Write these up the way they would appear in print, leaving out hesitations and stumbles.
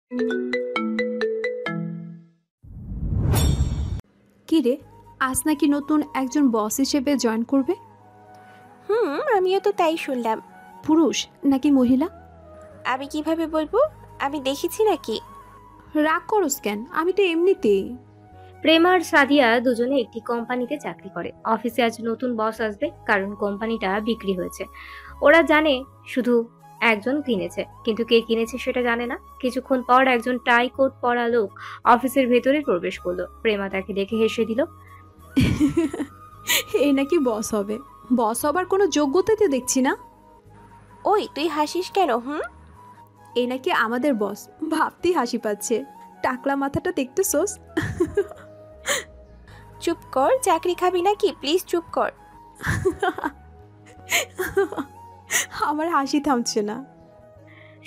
কি রে, আজ নাকি নতুন একজন বস হিসেবে জয়েন করবে? আমিও তো তাই শুনলাম। পুরুষ নাকি মহিলা? আমি কিভাবে বলবো? আমি দেখেছি নাকি? রাগ করস কেন? আমি তো এমনিতেই। প্রেমা আর সাদিয়া দুজনে একটি কোম্পানিতে চাকরি করে। অফিসে আজ নতুন বস আসবে, কারণ কোম্পানিটা বিক্রি হয়েছে। ওরা জানে শুধু একজন কিনেছে, কিন্তু কে কিনেছে সেটা জানে না। কিছুক্ষণ পর একজন টাই কোট পরা লোক অফিসের ভেতরে প্রবেশ করলো। প্রেমা তাকে দেখে হেসে দিল। এই নাকি বস হবে? বস হবার কোনো যোগ্যতা তো দেখছি না। ওই তুই হাসিস কেন? এই নাকি আমাদের বস, ভাবতেই হাসি পাচ্ছে। টাকলা মাথাটা দেখতেছোস? চুপ কর, চাকরি খাবি নাকি? প্লিজ চুপ কর। আমার হাসি থামছে না।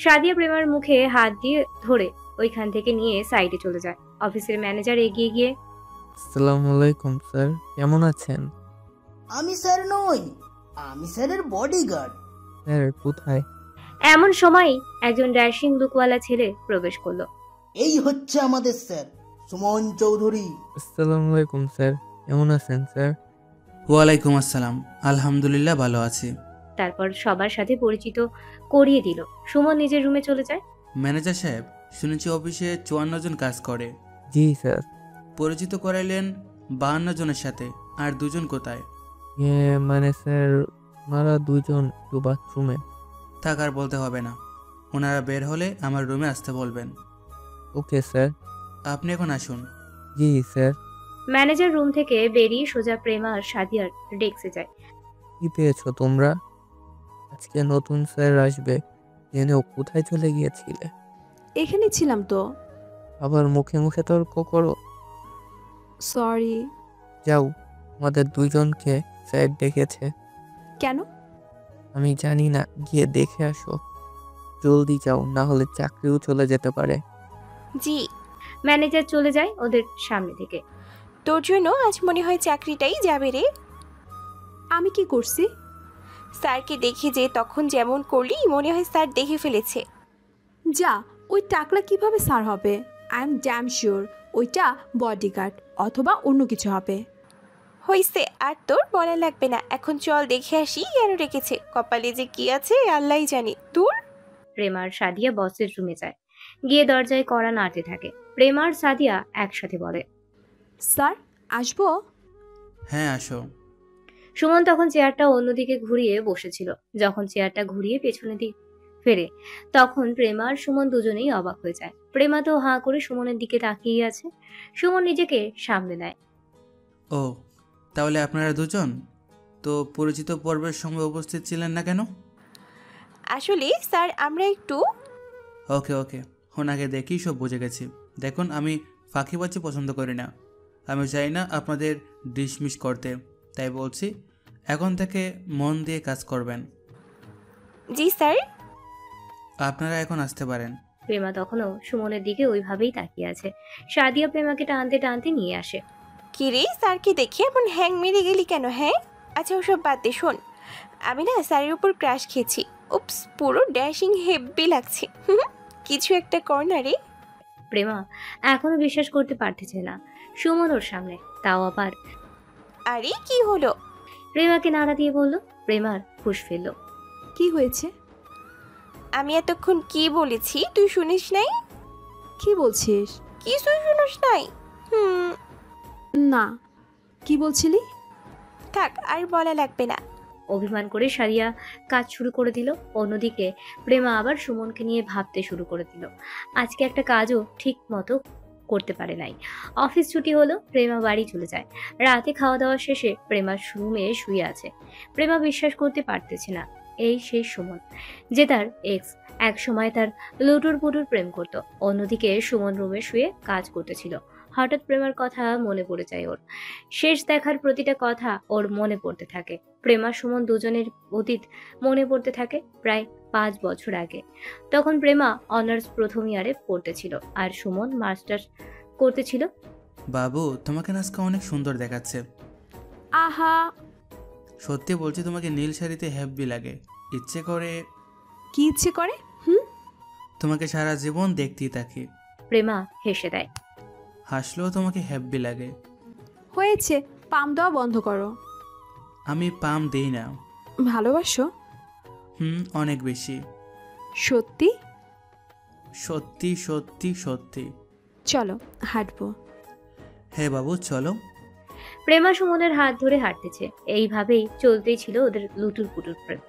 সাদিয়া প্রেমার মুখে হাত দিয়ে ধরে ওইখান থেকে নিয়ে সাইডে চলে যায়। অফিসের ম্যানেজার এগিয়ে গিয়ে, আসসালামু আলাইকুম স্যার, কেমন আছেন? আমি স্যার নই, আমি স্যারের বডিগার্ড। স্যার কোথায়? এমন সময় একজন ড্যাশিং লুকওয়ালা ছেলে প্রবেশ করলো। এই হচ্ছে আমাদের স্যার, সুমন চৌধুরী। আসসালামু আলাইকুম স্যার, কেমন আছেন স্যার? ওয়ালাইকুম আসসালাম, আলহামদুলিল্লাহ ভালো আছি। তারপর সবার সাথে পরিচিত করিয়ে দিল। সুমন নিজের রুমে চলে যায়। ম্যানেজার সাহেব, শুনেছি অফিসে 54 জন কাজ করে। জি স্যার। পরিচিত করাইলেন 52 জনের সাথে, আর দুজন কোথায়? মানে স্যার, ওনারা দুজন একটু বাথরুমে। থাক, আর বলতে হবে না। ওনারা বের হলে আমার রুমে আসতে বলবেন। Okay sir. আপনি এখন আসুন। জি স্যার। ম্যানেজার রুম থেকে বেরিয়ে সোজা প্রেমা আর সাদিয়ার ডেস্কে যায়। কি পেয়েছো তোমরা? আজকে নতুন স্যার আসবে, জেনেও কোথায় চলে গিয়েছিলে? এখানে ছিলাম তো। আবার মুখে মুখে তর্ক করো। সরি। যাও, আমাদের দুইজনকে স্যার ডেকেছে। কেন? আমি জানি না, গিয়ে দেখে আসো। জলদি যাও, না হলে চাকরিও চলে যেতে পারে। জি। ম্যানেজার চলে যায় ওদের সামনে থেকে। তোর জন্য আজ মনে হয় চাকরিটাই যাবে রে। আমি কি করছি? স্যারকে দেখে যে তখন যেমন করলি, মনে হয় স্যার দেখে ফেলেছে। যা, ওই টাকলা কিভাবে স্যার হবে? আই এম ড্যাম শিওর ওইটা বডিগার্ড অথবা অন্য কিছু হবে। হইছে, আর তোর বলা লাগবে না। এখন চল দেখে আসি কেন রেখেছে। কপালে যে কি আছে আল্লাহই জানে। দূর। প্রেমার সাদিয়া বসের রুমে যায়। গিয়ে দরজায় কড়া নাড়তে থাকে। প্রেমার সাদিয়া একসাথে বলে, স্যার আসবো? হ্যাঁ, আসো। সুমন তখন চেয়ারটা অন্যদিকে ঘুরিয়ে বসেছিল। যখন চেয়ারটা ঘুরিয়ে পেছনে দিক ফেরে, তখন প্রেমা আর সুমন দুজনেই অবাক হয়ে যায়। প্রেমা তো হাঁ করে সুমনের দিকে তাকিয়ে আছে। সুমন নিজেকে সামলে নেয়। ও, তাহলে আপনারা দুজন তো পরিচিত পর্বের সময় উপস্থিত ছিলেন না কেন? আসলে স্যার আমরা একটু ওকে ওকে, ওনাকে দেখি সব বুঝে গেছি। দেখুন, আমি ফাঁকিবাজি পছন্দ করি না। আমি চাই না আপনাদের ডিসমিস করতে, তাই বলছি এখন থেকে মন দিয়ে কাজ করবেন। জি স্যার। আপনারা এখন আসতে পারেন। প্রেমা তখনও সুমনের দিকে ওইভাবেই তাকিয়ে আছে। সাদিয়া প্রেমাকে টানতে টানতে নিয়ে আসে। কি রে, স্যারকে দেখে এমন হ্যাং মেরে গেলি কেন? হ্যাঁ, আচ্ছা ওসব বাদ দে। শোন, আমি না স্যারের উপর ক্রাশ খেয়েছি। উপস, পুরো ড্যাশিং হেব্বি লাগছে। কিছু একটা কর না রে। প্রেমা এখনো বিশ্বাস করতে পারতেছে না সুমন ওর সামনে, তাও আবার। আরে কি হলো? প্রেমাকে নাড়া দিয়ে বলল। প্রেমার ফুস ফেলল। কি হয়েছে? আমি এতক্ষণ কি বলেছি তুই শুনিস নাই? কি বলছিস? কিছুই শুনিস নাই? না, কি বলছিলি? থাক, আর বলা লাগবে না। অভিমান করে সারিয়া কাজ শুরু করে দিল। অন্যদিকে প্রেমা আবার সুমনকে নিয়ে ভাবতে শুরু করে দিল। আজকে একটা কাজও ঠিক মতো করতে পারে নাই। অফিস ছুটি হলো, প্রেমা বাড়ি চলে যায়। রাতে খাওয়া দাওয়া শেষে প্রেমা রুমে শুয়ে আছে। প্রেমা বিশ্বাস করতে পারতেছে না এই সেই সুমন, যে তার এক্স। এক সময় তার লুটুর পুটুর প্রেম করত। অন্যদিকে সুমন রুমে শুয়ে কাজ করতেছিল। হঠাৎ প্রেমার কথা মনে পড়ে যায় ওর। শেষ দেখার প্রতিটা কথা ওর মনে পড়তে থাকে। প্রেমা সুমন দুজনের অতীত মনে পড়তে থাকে প্রায় 5 বছর আগে। তখন প্রেমা অনার্স প্রথম ইয়ারে পড়তেছিল আর সুমন মাস্টার্স করতেছিল। বাবু, তোমাকে না আজকে অনেক সুন্দর দেখাচ্ছে। আহা, সত্যি বলছি, তোমাকে নীল শাড়িতে হেব্বি লাগে। ইচ্ছে করে। কি ইচ্ছে করে? তোমাকে সারা জীবন দেখতেই থাকি। প্রেমা হেসে দেয়। হাসলেও তোমাকে হ্যাপি লাগে। হয়েছে, পাম দেওয়া বন্ধ করো। আমি পাম দেই না। ভালোবাসো? অনেক বেশি। সত্যি? সত্যি সত্যি সত্যি। চলো হাঁটবো। হ্যাঁ বাবু চলো। প্রেমা সুমনের হাত ধরে হাঁটতেছে। এইভাবেই চলতেই ছিল ওদের লুটুর পুটুর প্রেম।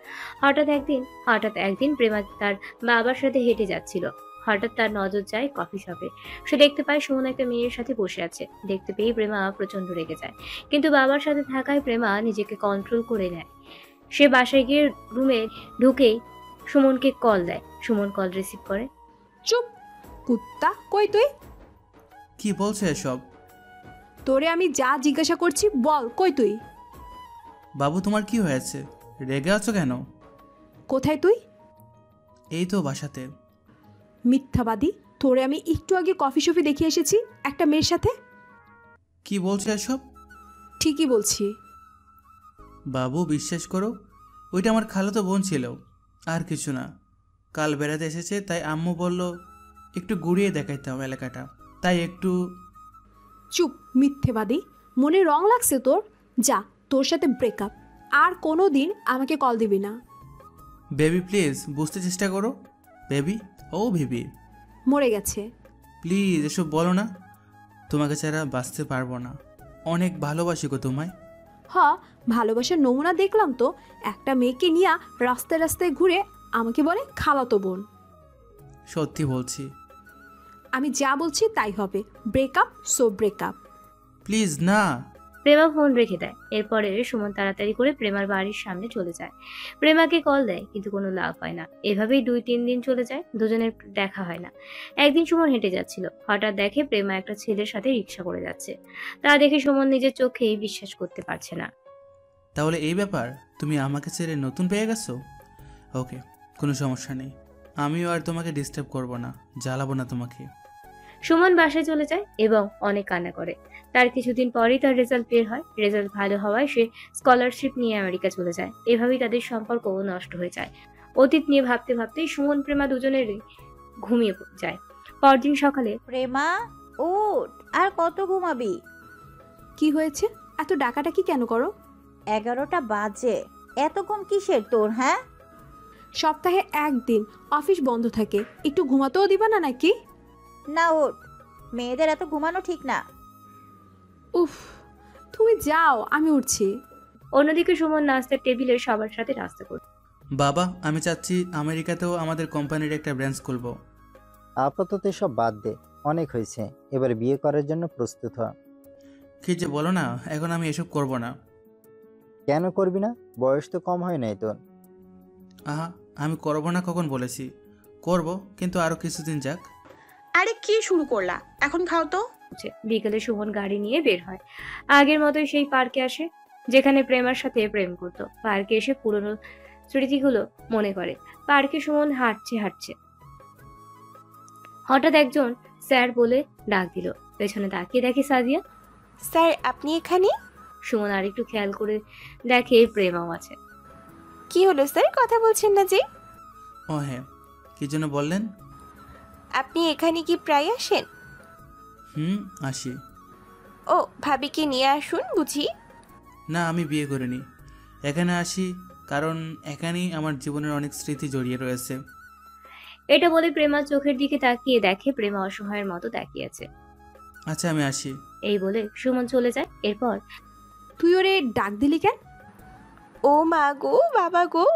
হঠাৎ একদিন প্রেমা তার বাবার সাথে হেঁটে যাচ্ছিল। হঠাৎ তার নজর যায় কফি শপে। সে দেখতে পায় সুমন একটা মেয়ের সাথে বসে আছে। দেখতে পেয়ে প্রেমা প্রচন্ড রেগে যায়, কিন্তু বাবার সাথে থাকায় প্রেমা নিজেকে কন্ট্রোল করে নেয়। সে বাসায় গিয়ে রুমে ঢুকেই সুমনকে কল দেয়। সুমন কল রিসিভ করে। চুপ কুত্তা, কই তুই? কি বলছো এসব? তোরে আমি যা জিজ্ঞাসা করছি বল, কই তুই? বাবু তোমার কি হয়েছে? রেগে আছো কেন? কোথায় তুই? এই তো বাসাতে। মিথ্যাবাদী, তোরে আমি একটু আগে কফি শপে দেখে এসেছি একটা মেয়ের সাথে। কি বলছো এসব? ঠিকই বলছি। বাবু বিশ্বাস করো, ওইটা আমার খালাতো বোন ছিল, আর কিছু না। কাল বেড়াতে এসেছে, তাই আম্মু বলল একটু ঘুরিয়ে দেখাইতাম এলাকাটা, তাই একটু। চুপ মিথ্যেবাদী, মনে রং লাগছে তোর? যা, তোর সাথে ব্রেকআপ। আর কোনো দিন আমাকে কল দিবি না। বেবি প্লিজ বুঝতে চেষ্টা করো। বেবি, ও বেবি, মরে গেছে। প্লিজ এসব বলো না। তোমাকে ছাড়া বাঁচতে পারবো না। অনেক ভালোবাসি গো তোমায়। হ, ভালোবাসার নমুনা দেখলাম তো। একটা মেয়েকে নিয়ে রাস্তায় রাস্তায় ঘুরে আমাকে বলে খালাতো বোন। সত্যি বলছি। আমি যা বলছি তাই হবে। Breakup so breakup. প্লিজ না। প্রেমা ফোন রেখে দেয়। এরপরে সুমন তাড়াতাড়ি করে প্রেমার বাড়ির সামনে চলে যায়। প্রেমাকে কল দেয়, কিন্তু কোনো লাভ হয় না। এভাবেই 2-3 দিন চলে যায়, দুজনের দেখা হয় না। একদিন সুমন হেঁটে যাচ্ছিল, হঠাৎ দেখে প্রেমা একটা ছেলের সাথে রিক্সা করে যাচ্ছে। তা দেখে সুমন নিজের চোখেই বিশ্বাস করতে পারছে না। তাহলে এই ব্যাপার, তুমি আমাকে ছেড়ে নতুন পেয়ে গেছো? ওকে, কোনো সমস্যা নেই। আমিও আর তোমাকে ডিস্টার্ব করব না, জ্বালাবো না তোমাকে। সুমন বাসায় চলে যায় এবং অনেক কান্না করে। তার কিছুদিন পরেই তার রেজাল্ট বের হয়। রেজাল্ট ভালো হওয়ায় সে স্কলারশিপ নিয়ে আমেরিকা চলে যায়। এভাবেই তাদের সম্পর্ক নষ্ট হয়ে যায়। অতীত নিয়ে ভাবতে ভাবতেই সুমন প্রেমা দুজনেরই ঘুমিয়ে যায়। পরদিন সকালে প্রেমা, উঠ, আর কত ঘুমাবি? কি হয়েছে? এত ডাকাডাকি কেন করো? 11টা বাজে, এত ঘুম কিসের তোর? হ্যাঁ, সপ্তাহে একদিন অফিস বন্ধ থাকে, একটু ঘুমাতেও দিবা না নাকি? না ওঠ, মেয়েদের এত ঘুমানো ঠিক না। উফ, তুমি যাও, আমি উঠছি। অন্যদিকে সুমন নাস্তার টেবিলে সবার সাথে নাস্তা করত। বাবা, আমি চাচ্ছি আমেরিকাতেও আমাদের কোম্পানির একটা ব্রাঞ্চ খুলবো। আপাতত সব বাদ দে, অনেক হয়েছে। এবার বিয়ে করার জন্য প্রস্তুত হ। কি যে বলো না, এখন আমি এসব করব না। কেন করবি না? বয়স তো কম হয় নাই তোর। আহা, আমি করব না কখন বলেছি? করব, কিন্তু আরো কিছুদিন যাক। আরে কি শুরু করলা? এখন খাও তো। বিকেলে সুমন গাড়ি নিয়ে বের হয়। আগের মতোই সেই পার্কে আসে, যেখানে প্রেমার সাথে প্রেম করত। পার্কে এসে পুরনো স্মৃতিগুলো মনে করে। পার্কে সুমন হাঁটছে। হঠাৎ একজন স্যার বলে ডাক দিল। পেছনে তাকিয়ে দেখে সাদিয়া। স্যার, আপনি এখানে? সুমন আরেকটু খেয়াল করে দেখে প্রেমাও আছে। কি হলো স্যার, কথা বলছেন না যে? ও হ্যাঁ, কি জন্য বললেন? আপনি এখানে কি প্রায় আসেন? আসি। ও, ভাবিকে নিয়ে আসুন বুঝি? না, আমি বিয়ে করিনি। এখানে আসি কারণ এখানেই আমার জীবনের অনেক স্মৃতি জড়িয়ে রয়েছে। এটা বলে প্রেমা চোখের দিকে তাকিয়ে দেখে প্রেমা অসহায়ের মতো তাকিয়ে আছে। আচ্ছা, আমি আসি। এই বলে সুমন চলে যায়। এরপর তুই ওরে ডাক দিলি কেন? ও মা গো, বাবা গো।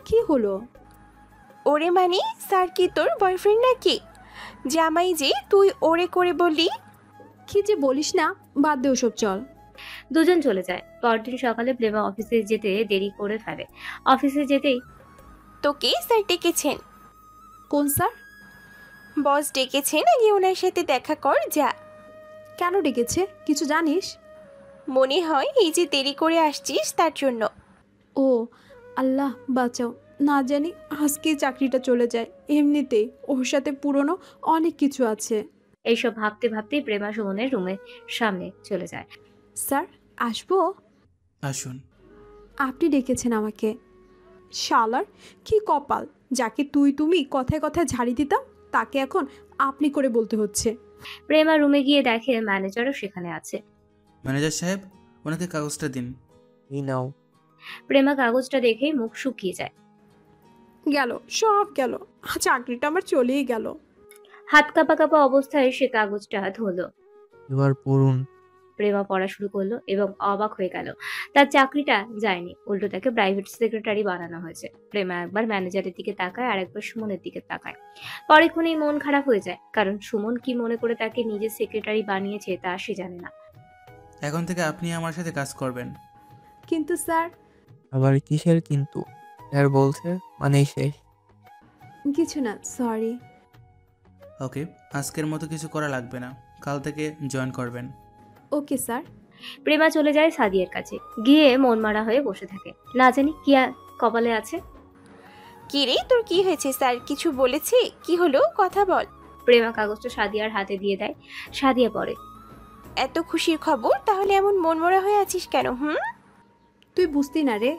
কি হলো? ওরে মানে স্যার কি তোর বয়ফ্রেন্ড নাকি? জামাই যে তুই ওরে করে বললি? কি যে বলিস না, বাদ দে ওসব, চল। দুজন চলে যায়। পরদিন সকালে প্রেমা অফিসে যেতে দেরি করে ফেলে। অফিসে যেতেই তোকে স্যার ডেকেছেন। কোন স্যার? বস ডেকেছেন, আগে ওনার সাথে দেখা কর যা। কেন ডেকেছে, কিছু জানিস? মনে হয় এই যে দেরি করে আসছিস তার জন্য। ও আল্লাহ বাঁচাও, না জানি আজকে চাকরিটা চলে যায়। এমনিতেই ওর সাথে পুরনো অনেক কিছু আছে। এইসব ভাবতে ভাবতেই প্রেমা সুমনের রুমের সামনে চলে যায়। স্যার, আসবো? আসুন। আপনি ডেকেছেন আমাকে? শালার কি কপাল, যাকে তুই তুমি কথায় কথায় ঝাড়ি দিতাম তাকে এখন আপনি করে বলতে হচ্ছে। প্রেমা রুমে গিয়ে দেখে ম্যানেজারও সেখানে আছে। ম্যানেজার সাহেব, ওনাকে কাগজটা দিন। এই নাও। প্রেমা কাগজটা দেখেই মুখ শুকিয়ে যায়। গেল, সব গেল, চাকরিটা আমার চলেই গেল। হাত কাঁপা কাঁপা অবস্থায় সে কাগজটা ধরলো। এবার পড়ুন। প্রেমা পড়া শুরু করলো এবং অবাক হয়ে গেল। তার চাকরিটা যায়নি, উল্টো তাকে প্রাইভেট সেক্রেটারি বানানো হয়েছে। প্রেমা একবার ম্যানেজারের দিকে তাকায় আর একবার সুমনের দিকে তাকায়। পরেক্ষণেই মন খারাপ হয়ে যায়, কারণ সুমন কি মনে করে তাকে নিজের সেক্রেটারি বানিয়েছে তা সে জানে না। এখন থেকে আপনি আমার সাথে কাজ করবেন। কিন্তু স্যার। আবার কিসের কিন্তু? স্যার বলছে মানেই শেষ। কিছু না, সরি। ওকে, আজকের মতো কিছু করা লাগবে না, কাল থেকে জয়েন করবেন। Okay sir. প্রেমা চলে যায় সাদিয়ার কাছে, গিয়ে মন মারা হয়ে বসে থাকে। না জানি কি কপালে আছে। কি রে, তোর কি হয়েছে? স্যার কিছু বলেছে? কি হলো, কথা বল। প্রেমা কাগজটা সাদিয়ার হাতে দিয়ে দেয়। সাদিয়া পড়ে। এত খুশির খবর, তাহলে এমন মনমরা হয়ে আছিস কেন? তুই বুঝতি না রে।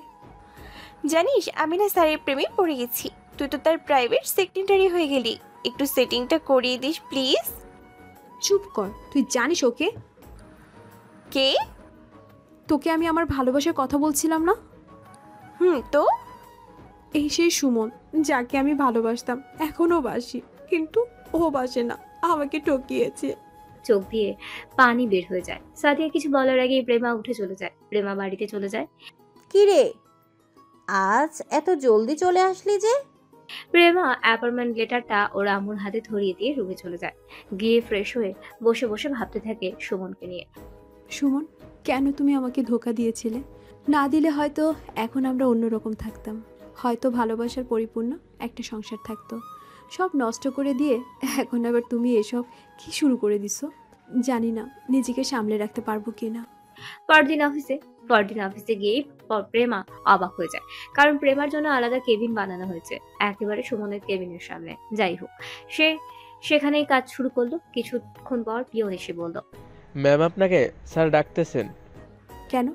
জানিস, আমি না স্যারের প্রেমে পড়ে গেছি। তুই তো তার প্রাইভেট সেক্রেটারি হয়ে গেলি। একটু সেটিংটা করিয়ে দিস প্লিজ। চুপ কর, তুই জানিস ওকে? কে? তোকে আমি আমার ভালোবাসার কথা বলছিলাম না? তো এই সেই সুমন, যাকে আমি ভালোবাসতাম, এখনো বাসি, কিন্তু ও বাসে না, আমাকে ঠকিয়েছে। চোখ দিয়ে পানি বের হয়ে যায়। সাদিয়া কিছু বলার আগেই প্রেমা উঠে চলে যায়। প্রেমা বাড়িতে চলে যায়। কি রে, আজ এত জলদি চলে আসলি যে? প্রেমা অ্যাপয়েন্টমেন্ট লেটারটা ওর আম্মুর হাতে ধরিয়ে দিয়ে রুমে চলে যায়। গিয়ে ফ্রেশ হয়ে বসে বসে ভাবতে থাকে সুমনকে নিয়ে। সুমন, কেন তুমি আমাকে ধোকা দিয়েছিলে? না দিলে হয়তো এখন আমরা অন্যরকম থাকতাম, হয়তো ভালোবাসার পরিপূর্ণ একটা সংসার থাকতো। সব নষ্ট করে দিয়ে এখন আবার তুমি এসব কি শুরু করে দিছো? জানি না নিজেকে সামলে রাখতে পারবো কি না। পরদিন অফিসে গিয়ে প্রেমা অবাক হয়ে যায়, কারণ প্রেমার জন্য আলাদা কেবিন বানানো হয়েছে, একেবারে সুমনের কেবিনের সামনে। যাই হোক, সে সেখানেই কাজ শুরু করলো। কিছুক্ষণ পর পিয়ন এসে বলল, ম্যাম আপনাকে স্যার ডাকতেছেন। কেন?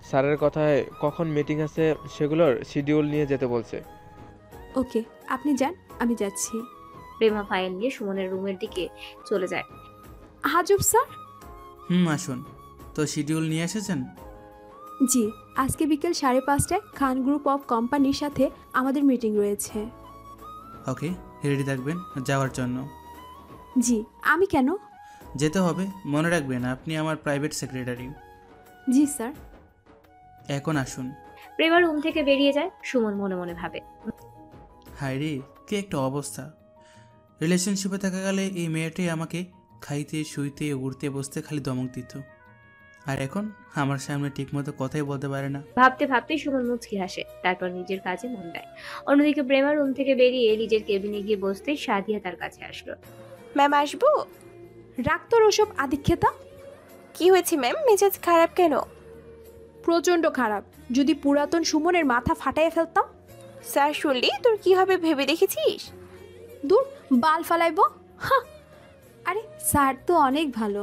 স্যারের কথায় কখন মিটিং আছে সেগুলোর শিডিউল নিয়ে যেতে বলছে। ওকে, আপনি যান, আমি যাচ্ছি। প্রেমা ফাইল নিয়ে সুমনের রুমের দিকে চলে যায়। হাজব স্যার। আসুন। তো শিডিউল নিয়ে এসেছেন? জি, আজকে বিকেল 5:30টায় খান গ্রুপ অফ কোম্পানির সাথে আমাদের মিটিং রয়েছে। ওকে, রেডি থাকবেন যাওয়ার জন্য। জি, আমি কেন? যেতে হবে, মনে রাখবেন আপনি আমার প্রাইভেট সেক্রেটারি। জি স্যার। এখন আসুন। প্রেমা রুম থেকে বেরিয়ে যায়। সুমন মনে মনে ভাবে, হায় রে, কি একটা অবস্থা। রিলেশনশিপে থাকাকালে এই মেয়েটাই আমাকে খাইতে শুইতে উঠতে বসতে খালি ধমক দিত, আর এখন আমার সামনে ঠিকমতো কথাই বলতে পারে না। ভাবতে ভাবতেই সুমন মুচকি হাসে, তারপর নিজের কাজে মন দেয়। অন্যদিকে প্রেমা রুম থেকে বেরিয়ে নিজের কেবিনে গিয়ে বসতে সাদিয়া তার কাছে আসলো। ম্যাম আসবো? রাখ তোর ওসব আদিক্ষেতা। কি হয়েছে ম্যাম, মেজাজ খারাপ কেন? প্রচণ্ড খারাপ। যদি পুরাতন সুমনের মাথা ফাটাইয়ে ফেলতাম। স্যার শুনলি তোর কি হবে ভেবে দেখেছিস? দূর, বাল ফালাইবো। আরে স্যার তো অনেক ভালো।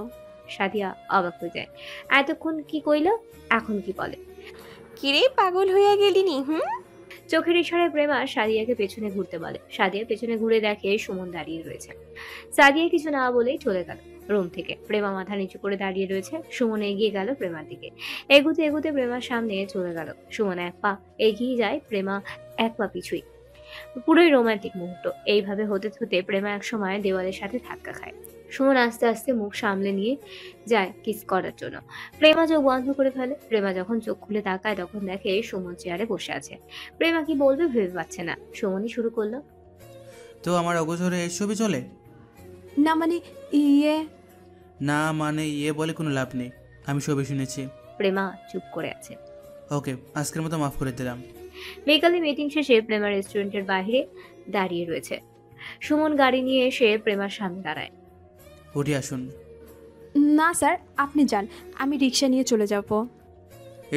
সাদিয়া অবাক হয়ে যায়। এতক্ষণ কি কইল, এখন কি বলে? কিরে, পাগল হইয়া গেলিনি? চোখের ইশারায় প্রেমা সাদিয়াকে পেছনে ঘুরতে বলে। সাদিয়া পেছনে ঘুরে দেখে সুমন দাঁড়িয়ে রয়েছে। সাদিয়া কিছু না বলেই চলে গেল রুম থেকে। প্রেমা মাথা নিচু করে দাঁড়িয়ে রয়েছে। সুমন এগিয়ে গেল প্রেমার দিকে। এগুতে এগুতে প্রেমার সামনে চলে গেল। সুমন এক পা এগিয়ে যায়, প্রেমা এক পা পিছুই। পুরোই রোমান্টিক মুহূর্ত। এইভাবে হতে হতে প্রেমা এক সময় দেওয়ালের সাথে ধাক্কা খায়। সুমন আস্তে আস্তে মুখ সামলে নিয়ে যায় কিস করার জন্য। প্রেমা চোখ বন্ধ করে ফেলে। প্রেমা যখন চোখ খুলে তাকায় তখন দেখে সুমন চেয়ারে বসে আছে। প্রেমা কি বলবে ভেবে পাচ্ছে না। সুমনই শুরু করলো, তো আমার অগোচরে এসবই চলে? না মানে ইয়ে। না মানে ইয়ে বলে কোনো লাভ নেই, আমি সবই শুনেছি। প্রেমা চুপ করে আছে। ওকে, আজকের মতো মাফ করে দিলাম। বিকালে মিটিং শেষে প্রেমা রেস্টুরেন্টের বাইরে দাঁড়িয়ে রয়েছে। সুমন গাড়ি নিয়ে এসে প্রেমার সামনে দাঁড়ায়। উঠে আসুন। না স্যার, আপনি যান, আমি রিক্সা নিয়ে চলে যাব।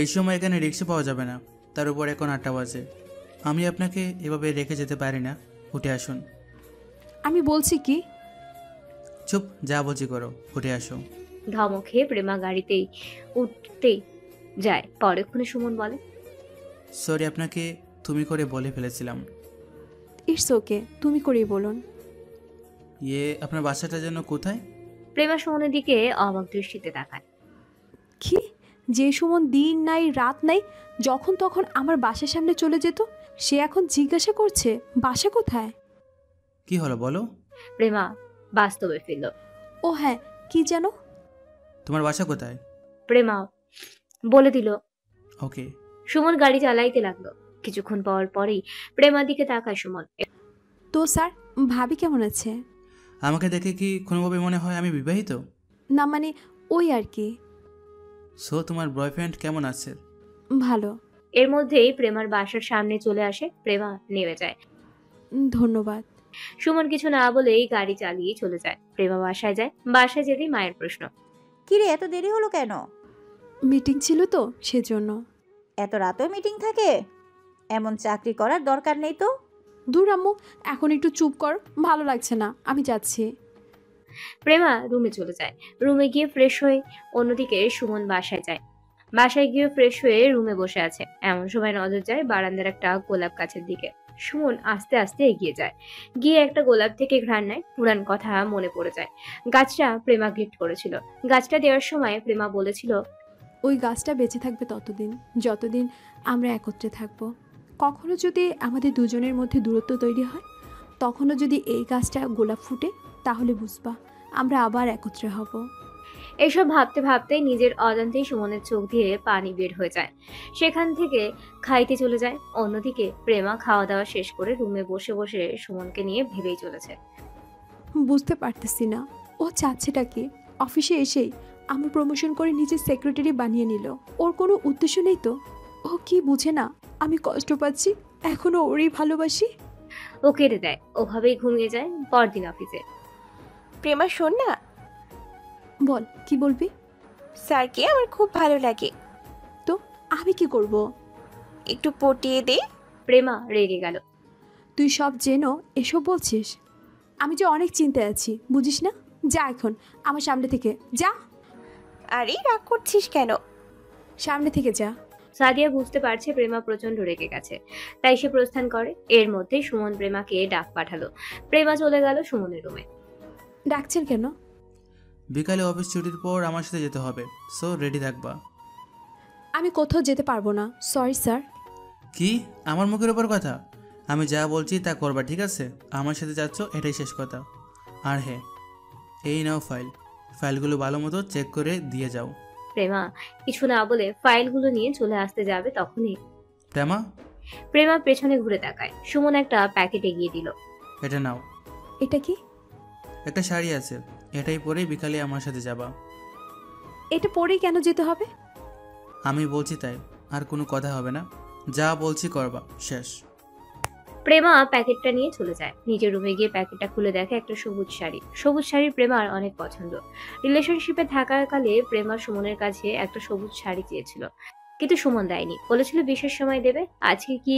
এই সময় এখানে রিক্সা পাওয়া যাবে না, তার উপর এখন 8টা বাজে। আমি আপনাকে এভাবে রেখে যেতে পারি না, উঠে আসুন। আমি বলছি কি। চুপ, যা বলছি করো, উঠে আসো। ধমক খেয়ে প্রেমা গাড়িতেই উঠতেই যায়। পরক্ষণে সুমন বলে, সরি, আপনাকে 8টা বাজে রিক্সা পাওয়া যাবে না, তার উপর এখন 8টা বাজে। আমি আপনাকে এভাবে রেখে যেতে পারি না, উঠে আসুন। আমি বলছি কি। চুপ, যা বলছি করো, উঠে আসো। ধমক খেয়ে প্রেমা গাড়িতেই তুমি করে বলে ফেলেছিলাম। ইটস ওকে, তুমি করেই বলুন। আপনার বাসাটা যেন কোথায়? প্রেমা সুমনের দিকে অবাক দৃষ্টিতে তাকায়। কি? যে সুমন দিন নাই রাত নাই যখন তখন আমার বাসার সামনে চলে যেত, সে এখন জিজ্ঞাসা করছে বাসা কোথায়? কি হলো বলো? প্রেমা বাস্তবে ফিরল। ও হ্যাঁ, কি যেন? তোমার বাসা কোথায়? প্রেমা বলে দিল। ওকে। সুমন গাড়ি চালাইতে লাগলো। কিছুক্ষণ পর পরেই প্রেমার দিকে তাকায় সুমন। তো স্যার, ভাবি কেমন আছে? আমাকে দেখে কি কোনোভাবে মনে হয় আমি বিবাহিত? না মানে ওই আর কি। সো তোমার বয়ফ্রেন্ড কেমন আছে? ভালো। এর মধ্যেই প্রেমার বাসার সামনে চলে আসে। প্রেমা নেমে যায়। ধন্যবাদ। সুমন কিছু না বলেই গাড়ি চালিয়ে চলে যায়। প্রেমা বাসায় যায়। বাসায় যেতেই মায়ের প্রশ্ন। কিরে এত দেরি হলো কেন? মিটিং ছিল তো সেজন্য। এত রাতেও মিটিং থাকে? এমন চাকরি করার দরকার নেই তো। দূর আম্মু, এখন একটু চুপ কর, ভালো লাগছে না, আমি যাচ্ছি। প্রেমা রুমে চলে যায়। রুমে গিয়ে ফ্রেশ হয়ে অন্যদিকে সুমন বাসায় যায়। বাসায় গিয়ে ফ্রেশ হয়ে রুমে বসে আছে। এমন সময় নজর যায় বারান্দার একটা গোলাপ গাছের দিকে। সুমন আস্তে আস্তে এগিয়ে যায়। গিয়ে একটা গোলাপ থেকে ঘ্রাণ নেয়। পুরান কথা মনে পড়ে যায়। গাছটা প্রেমা গিফট করেছিল। গাছটা দেওয়ার সময় প্রেমা বলেছিল, ওই গাছটা বেঁচে থাকবে ততদিন যতদিন আমরা একত্রে থাকব। কখনো যদি আমাদের দুজনের মধ্যে দূরত্ব তৈরি হয়, তখনও যদি এই গাছটা গোলাপ ফুটে, তাহলে বুঝবা আমরা আবার একত্রে হব। এইসব ভাবতে ভাবতে নিজের অজান্তেই সুমনের চোখ দিয়ে পানি বের হয়ে যায়। সেখান থেকে খাইতে চলে যায়। অন্যদিকে প্রেমা খাওয়া দাওয়া শেষ করে রুমে বসে বসে সুমনকে নিয়ে ভেবেই চলেছে। বুঝতে পারতেছি না ও চাচ্ছেটা কি। অফিসে এসেই আমার প্রমোশন করে নিজের সেক্রেটারি বানিয়ে নিল। ওর কোনো উদ্দেশ্য নেই তো? ও কি বুঝে না আমি কষ্ট পাচ্ছি, এখনো ওরই ভালোবাসি? ও কেটে দেয়। ওভাবেই ঘুমিয়ে যায়। পরদিন অফিসে। প্রেমা শোন না, বল, কি বলবি? স্যারকে আমার খুব ভালো লাগে। তো আমি কি করব? একটু পটিয়ে দে। প্রেমা রেগে গেল। তুই সব জেনো এসব বলছিস? আমি যে অনেক চিন্তায় আছি, বুঝিস না? যা এখন আমার সামনে থেকে যা। আরে রাগ করছিস কেন? সামনে থেকে যা। সাদিয়া বুঝতে পারছে প্রেমা প্রচন্ড রেগে গেছে, তাই সে প্রস্থান করে। এর মধ্যেই সুমন প্রেমাকে ডাক পাঠালো। প্রেমা চলে গেল সুমনের রুমে। ডাকছেন কেন? বিকালে অফিস ছুটির পর আমার সাথে যেতে হবে, সো রেডি থাকবা। আমি কোথাও যেতে পারবো না, সরি স্যার। কি আমার মুখের ওপর কথা? আমি যা বলছি তা করবা, ঠিক আছে? আমার সাথে যাচ্ছ, এটাই শেষ কথা। আর হ্যাঁ, এই নাও ফাইলগুলো ভালো মতো চেক করে দিয়ে যাও। প্রেমা কিছু না বলে ফাইলগুলো নিয়ে চলে আসতে যাবে, তখনই প্রেমা পেছনে ঘুরে তাকায়। সুমন একটা প্যাকেট এগিয়ে দিল। এটা নাও। এটা কি? একটা শাড়ি আছে, এটাই পরে বিকালে আমার সাথে যাবা। এটা পরেই কেন যেতে হবে? আমি বলছি তাই, আর কোনো কথা হবে না। যা বলছি করবা, শেষ। প্রেমা প্যাকেটটা নিয়ে চলে যায়। নিজের রুমে গিয়ে প্যাকেটটা খুলে দেখে একটা সবুজ শাড়ি। সবুজ শাড়ি প্রেমার অনেক পছন্দ। রিলেশনশিপে থাকাকালে প্রেমা সুমনের কাছে একটা সবুজ শাড়ি চেয়েছিল, কিন্তু সুমন দেয়নি। বলেছিল বিশেষ সময় দেবে। আজকে কি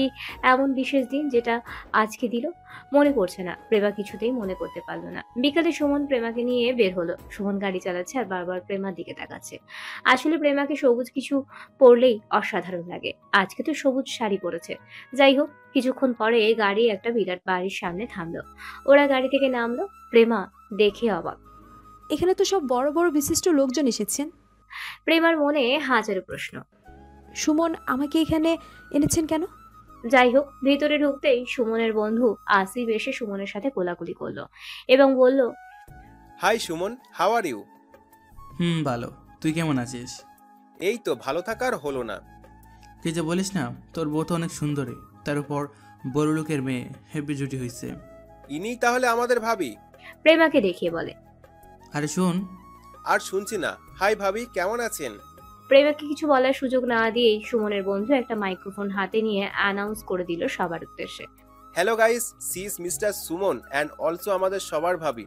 এমন বিশেষ দিন যেটা আজকে দিল? মনে পড়ছে না। প্রেমা কিছুতেই মনে করতে পারলো না। বিকালে সুমন প্রেমাকে নিয়ে বের হলো। সুমন গাড়ি চালাচ্ছে আর বারবার প্রেমার দিকে তাকাচ্ছে। আসলে প্রেমাকে সবুজ কিছু পরলেই অসাধারণ লাগে। আজকে তো সবুজ শাড়ি পরেছে। যাই হোক, কিছুক্ষণ পরে গাড়ি একটা বিরাট বাড়ির সামনে থামলো। ওরা গাড়ি থেকে নামলো। প্রেমা দেখে অবাক। এখানে তো সব বড় বড় বিশিষ্ট লোকজন এসেছেন। প্রেমার মনে হাজারো প্রশ্ন। সুমন আমাকে এখানে এনেছেন কেন? যাই হোক, ভেতরে ঢুকতেই সুমনের বন্ধু আসিফ এসে সুমনের সাথে কোলাকুলি করলো এবং বলল, hi Suman, how are you? ভালো। তুই কেমন আছিস? এই তো ভালো থাকার হলো না। কি যে বলিস না, তোর বউ তো অনেক সুন্দরী, তার উপর বড় লোকের মেয়ে, হেভি জুটি হয়েছে। ইনি তাহলে আমাদের ভাবি? প্রেমাকে দেখিয়ে বলে। আরে শোন। আর শুনছি না। হাই ভাবি, কেমন আছেন? প্রেমাকে কিছু বলার সুযোগ না দিয়েই সুমনের বন্ধু একটা মাইক্রোফোন হাতে নিয়ে অ্যানাউন্স করে দিল সবার উদ্দেশ্যে, hello guys, she is mister Suman and also আমাদের সবার ভাবি।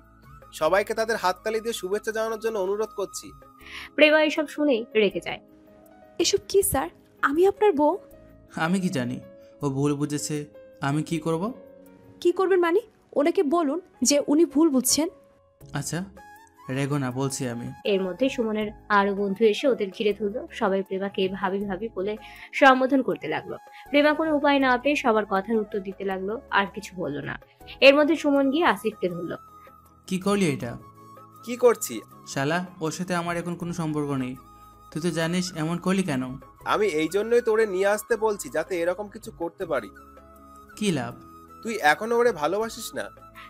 সবাইকে তাদের হাততালি দিয়ে শুভেচ্ছা জানানোর জন্য অনুরোধ করছি। প্রেমা এসব শুনেই রেগে যায়। এসব কি স্যার? আমি আপনার বউ। আমি কি জানি, ও ভুল বুঝেছে। আমি কি করব? কি করবেন মানে? ওনাকে বলুন যে উনি ভুল বুঝছেন। আচ্ছা, রেগো না বলছি আমি। এর মধ্যে সুমনের আরো বন্ধু এসে ওদের ঘিরে ধরলো। সবাই প্রেমাকে ভাবি ভাবি বলে সম্বোধন করতে লাগলো। প্রেমা কোনো উপায় না পেয়ে সবার কথার উত্তর দিতে লাগলো, আর কিছু বললো না। এর মধ্যে সুমন গিয়ে আসিফকে ধরলো। কি করলি এটা? কি করছি? শালা, ওর সাথে আমার এখন কোনো সম্পর্ক নেই। তুই তো জানিস, এমন করলি কেন? আমি এই জন্যই তোরে নিয়ে আসতে বলছি, যাতে এরকম কিছু করতে পারি। কি লাভ? তুই এখনো ওরে ভালোবাসিস না?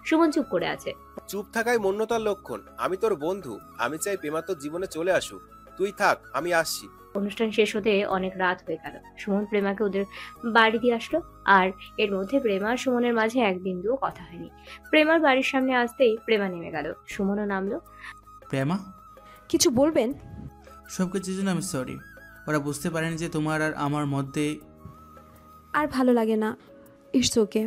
সুমন চুপ করে আছে। চুপ থাকাই মন্যতার লক্ষণ। আমি তোর বন্ধু, আমি চাই প্রেমা তোর জীবনে চলে আসুক। তুই থাক, আমি আসছি। অনুষ্ঠান শেষ হতে অনেক রাত হয়ে গেল। সুমন প্রেমাকে ওদের বাড়ি দিয়ে আসলো, আর এর মধ্যে প্রেমা আর সুমনের মাঝে এক বিন্দুও কথা হয়নি। প্রেমার বাড়ির সামনে আসতেই প্রেমা নেমে গেল, সুমনও নামলো। প্রেমা, কিছু বলবেন? সব কিছুর জন্য আমি সরি। ওরা বুঝতে পারেনি যে তোমার আর আমার মধ্যে। আর ভালো লাগে না। It's okay.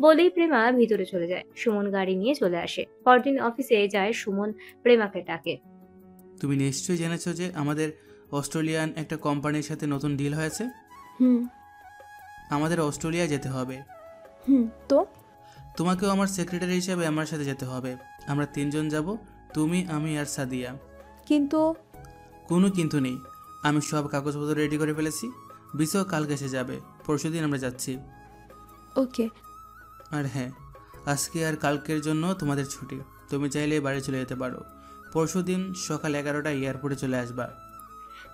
বলেই প্রেমা ভিতরে চলে যায়। সুমন গাড়ি নিয়ে চলে আসে। পরদিন অফিসে যায় সুমন প্রেমাকে ডাকে। তুমি নিশ্চয়ই জেনেছো যে আমাদের অস্ট্রেলিয়ান একটা কোম্পানির সাথে নতুন ডিল হয়েছে। হুম আমাদের অস্ট্রেলিয়া যেতে হবে। তো তোমাকেও আমার সেক্রেটারি হিসেবে আমার সাথে যেতে হবে। আমরা 3 জন যাব, তুমি, আমি আর সাদিয়া। কিন্তু কোনো কিন্তু নেই। আমি সব কাগজপত্র রেডি করে ফেলেছি। বিসও কালকে এসে যাবে। পরশুদিন আমরা যাচ্ছি। ওকে। আর হ্যাঁ, আজকে আর কালকের জন্য তোমাদের ছুটি। তুমি চাইলে বাড়ি চলে যেতে পারো। পরশুদিন সকাল 11টায় এয়ারপোর্টে চলে আসবা।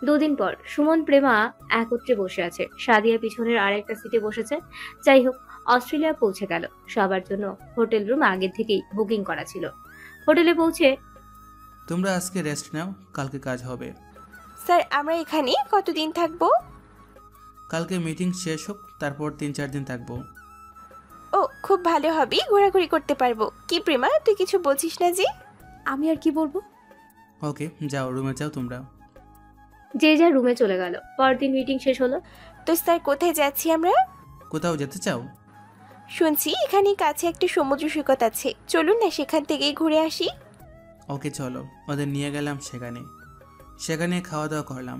2 দিন পর সুমন প্রেমা একত্রে বসে আছে। সাদিয়া পিছনের আরেকটা সিটে বসেছে। যাই হোক, অস্ট্রেলিয়া পৌঁছে গেল। সবার জন্য হোটেল রুম আগে থেকেই বুকিং করা ছিল। হোটেলে পৌঁছে তোমরা আজকে রেস্ট নাও, কালকে কাজ হবে। স্যার, আমরা এখানে কতদিন থাকবো? কালকে মিটিং শেষ হোক, তারপর 3-4 দিন থাকবো। ও, খুব ভালো হবে, ঘোরাঘুরি করতে পারবো। কি প্রেমা, তুই কিছু বলছিস না যে? আমি আর কি বলবো? ওকে, যাও, রুমে যাও তোমরা। যে যার রুমে চলে গেল। পরদিন মিটিং শেষ হলো। তো স্যার, কোথায় যাচ্ছি আমরা? কোথাও যেতে চাও? শুনছি এখানে কাছে একটা সমুদ্র সৈকত আছে, চলুন না সেখান থেকেই ঘুরে আসি। ওকে চলো। ওদের নিয়ে গেলাম সেখানে খাওয়া দাওয়া করলাম।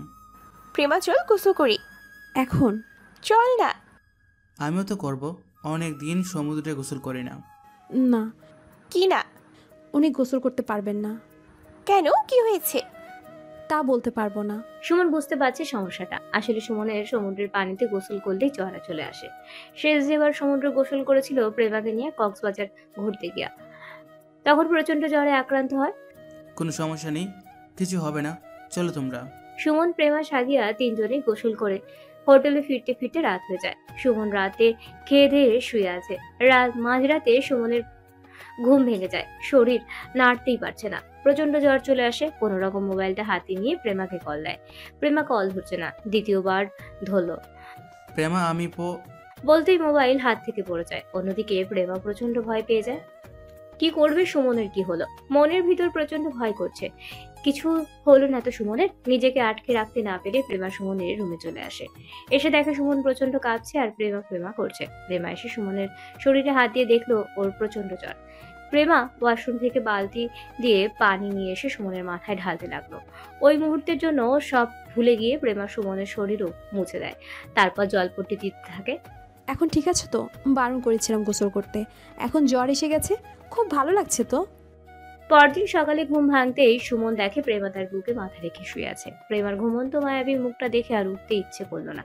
প্রেমা, চল গোসল করি। এখন? চল না। আমিও তো করব। অনেক দিন সমুদ্রে গোসল করি না। না। কি না? উনি গোসল করতে পারবেন না। কেন, কি হয়েছে? তা বলতে পারবো না। সুমন বুঝতে পারছে সমস্যাটা। আসলে সুমনের সমুদ্রের পানিতে গোসল করলেই জ্বর চলে আসে। শেষ যেবার সমুদ্র গোসল করেছিল প্রেমাকে নিয়ে কক্সবাজার ঘুরতে গিয়া, তখন প্রচন্ড জ্বরে আক্রান্ত হয়। কোনো সমস্যা নেই, কিছু হবে না, চলো তোমরা। সুমন, প্রেমা, সাদিয়া 3 জনেই গোসল করে হোটেলে ফিরতে ফিরতে রাত হয়ে যায়। সুমন রাতে খেয়ে ধেয়ে শুয়ে আছে। মাঝরাতে সুমনের ঘুম ভেঙে যায়। শরীর নাড়তেই পারছে না। প্রচন্ড জ্বর চলে আসে। কোনো রকম মোবাইলটা হাতে নিয়ে প্রেমাকে কল দেয়। প্রেমা কল ধরছে না। দ্বিতীয়বার ধরলো। প্রেমা, আমি বলতেই মোবাইল হাত থেকে পড়ে যায়। অন্যদিকে প্রেমা প্রচন্ড ভয় পেয়ে যায়। কি করবে? সুমনের কি হলো? মনের ভিতর প্রচন্ড ভয় করছে। কিছু হলো না তো সুমনের? নিজেকে আটকে রাখতে না পেরে প্রেমা সুমনের রুমে চলে আসে। এসে দেখে সুমন প্রচন্ড কাঁপছে আর প্রেমা করছে। প্রেমা এসে সুমনের শরীরে হাত দিয়ে দেখলো ওর প্রচন্ড জ্বর। প্রেমা ওয়াশরুম থেকে বালতি দিয়ে পানি নিয়ে এসে সুমনের মাথায় ঢালতে লাগলো। ওই মুহূর্তের জন্য সব ভুলে গিয়ে প্রেমা সুমনের শরীরও মুছে দেয়। তারপর জলপট্টি দিতে থাকে। এখন ঠিক আছে তো? বারণ করেছিলাম গোসল করতে, এখন জ্বর এসে গেছে, খুব ভালো লাগছে তো। পরদিন সকালে ঘুম ভাঙতেই সুমন দেখে প্রেমা তার বুকে মাথা রেখে শুয়ে আছে। প্রেমার ঘুমন্ত মায়াবী মুখটা দেখে আর উঠতে ইচ্ছে করলো না।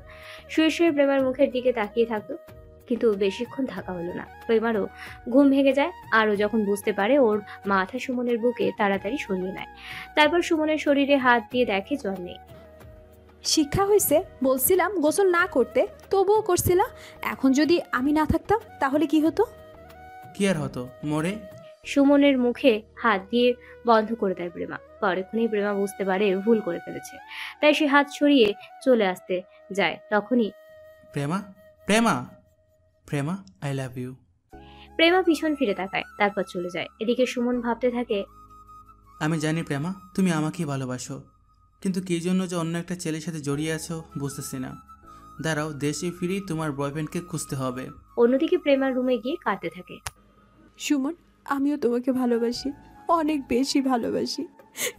শুয়ে শুয়ে প্রেমার মুখের দিকে তাকিয়ে থাকতো, কিন্তু বেশিক্ষণ থাকা হলো না। প্রেমারও ঘুম ভেঙে যায়। আরও যখন বুঝতে পারে ওর মাথা সুমনের বুকে, তাড়াতাড়ি সরিয়ে নেয়। তারপর সুমনের শরীরে হাত দিয়ে দেখে জ্বর নেই। শিক্ষা হয়েছে, বলছিলাম গোসল না করতে, তবুও করছিলা। এখন যদি আমি না থাকতাম তাহলে কি হতো? কি আর হতো, মরে। সুমনের মুখে হাত দিয়ে বন্ধ করে দেয় প্রেমা। পরেক্ষণেই প্রেমা বুঝতে পারে ভুল করে ফেলেছে, তাই সে হাত সরিয়ে চলে আসতে যায়। তখনই Prema, Prema, Prema, I love you. Prema পিছন ফিরে তাকায়, তারপর চলে যায়। এদিকে সুমন ভাবতে থাকে, আমি জানি প্রেমা, তুমি আমাকেই ভালোবাসো, কিন্তু কী জন্য যে অন্য একটা ছেলের সাথে জড়িয়ে আছো বুঝতেছি না। দাঁড়াও, দেশে ফিরি, তোমার বয়ফ্রেন্ডকে খুঁজতে হবে। অন্যদিকে প্রেমার রুমে গিয়ে কাঁদতে থাকে। সুমন, আমিও তোমাকে ভালোবাসি, অনেক বেশি ভালোবাসি,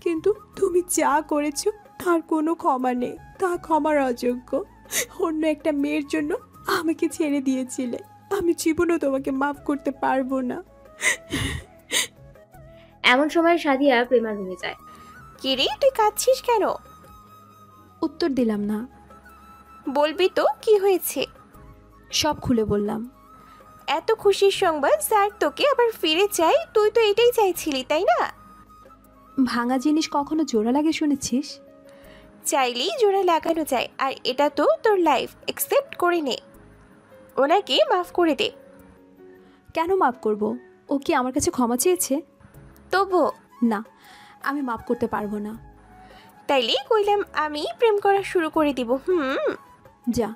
কিন্তু তুমি যা করেছো তার কোনো ক্ষমা নেই, তা ক্ষমার অযোগ্য। অন্য একটা মেয়ের জন্য আমাকে ছেড়ে দিয়েছিলে, আমি জীবনও তোমাকে মাফ করতে পারবো না। এমন সময় সাদিয়া প্রেমার রুমে যায়। কিরে তুই কাঁদছিস কেন? উত্তর দিলাম না। বলবি তো কি হয়েছে? সব খুলে বললাম। এত খুশির সংবাদ, স্যার তোকে আবার ফিরে চাই, তুই তো এটাই চাইছিলি তাই না? ভাঙা জিনিস কখনো জোড়া লাগে শুনেছিস? চাইলেই জোড়া লাগানো যায়, আর এটা তো তোর লাইফ, একসেপ্ট করে নে। ওনাকে মাফ করে দে। কেন মাফ করব? ও কি আমার কাছে ক্ষমা চেয়েছে? তবুও না, আমি মাফ করতে পারবো না। তাইলে কইলাম আমি প্রেম করা শুরু করে দিব। যা।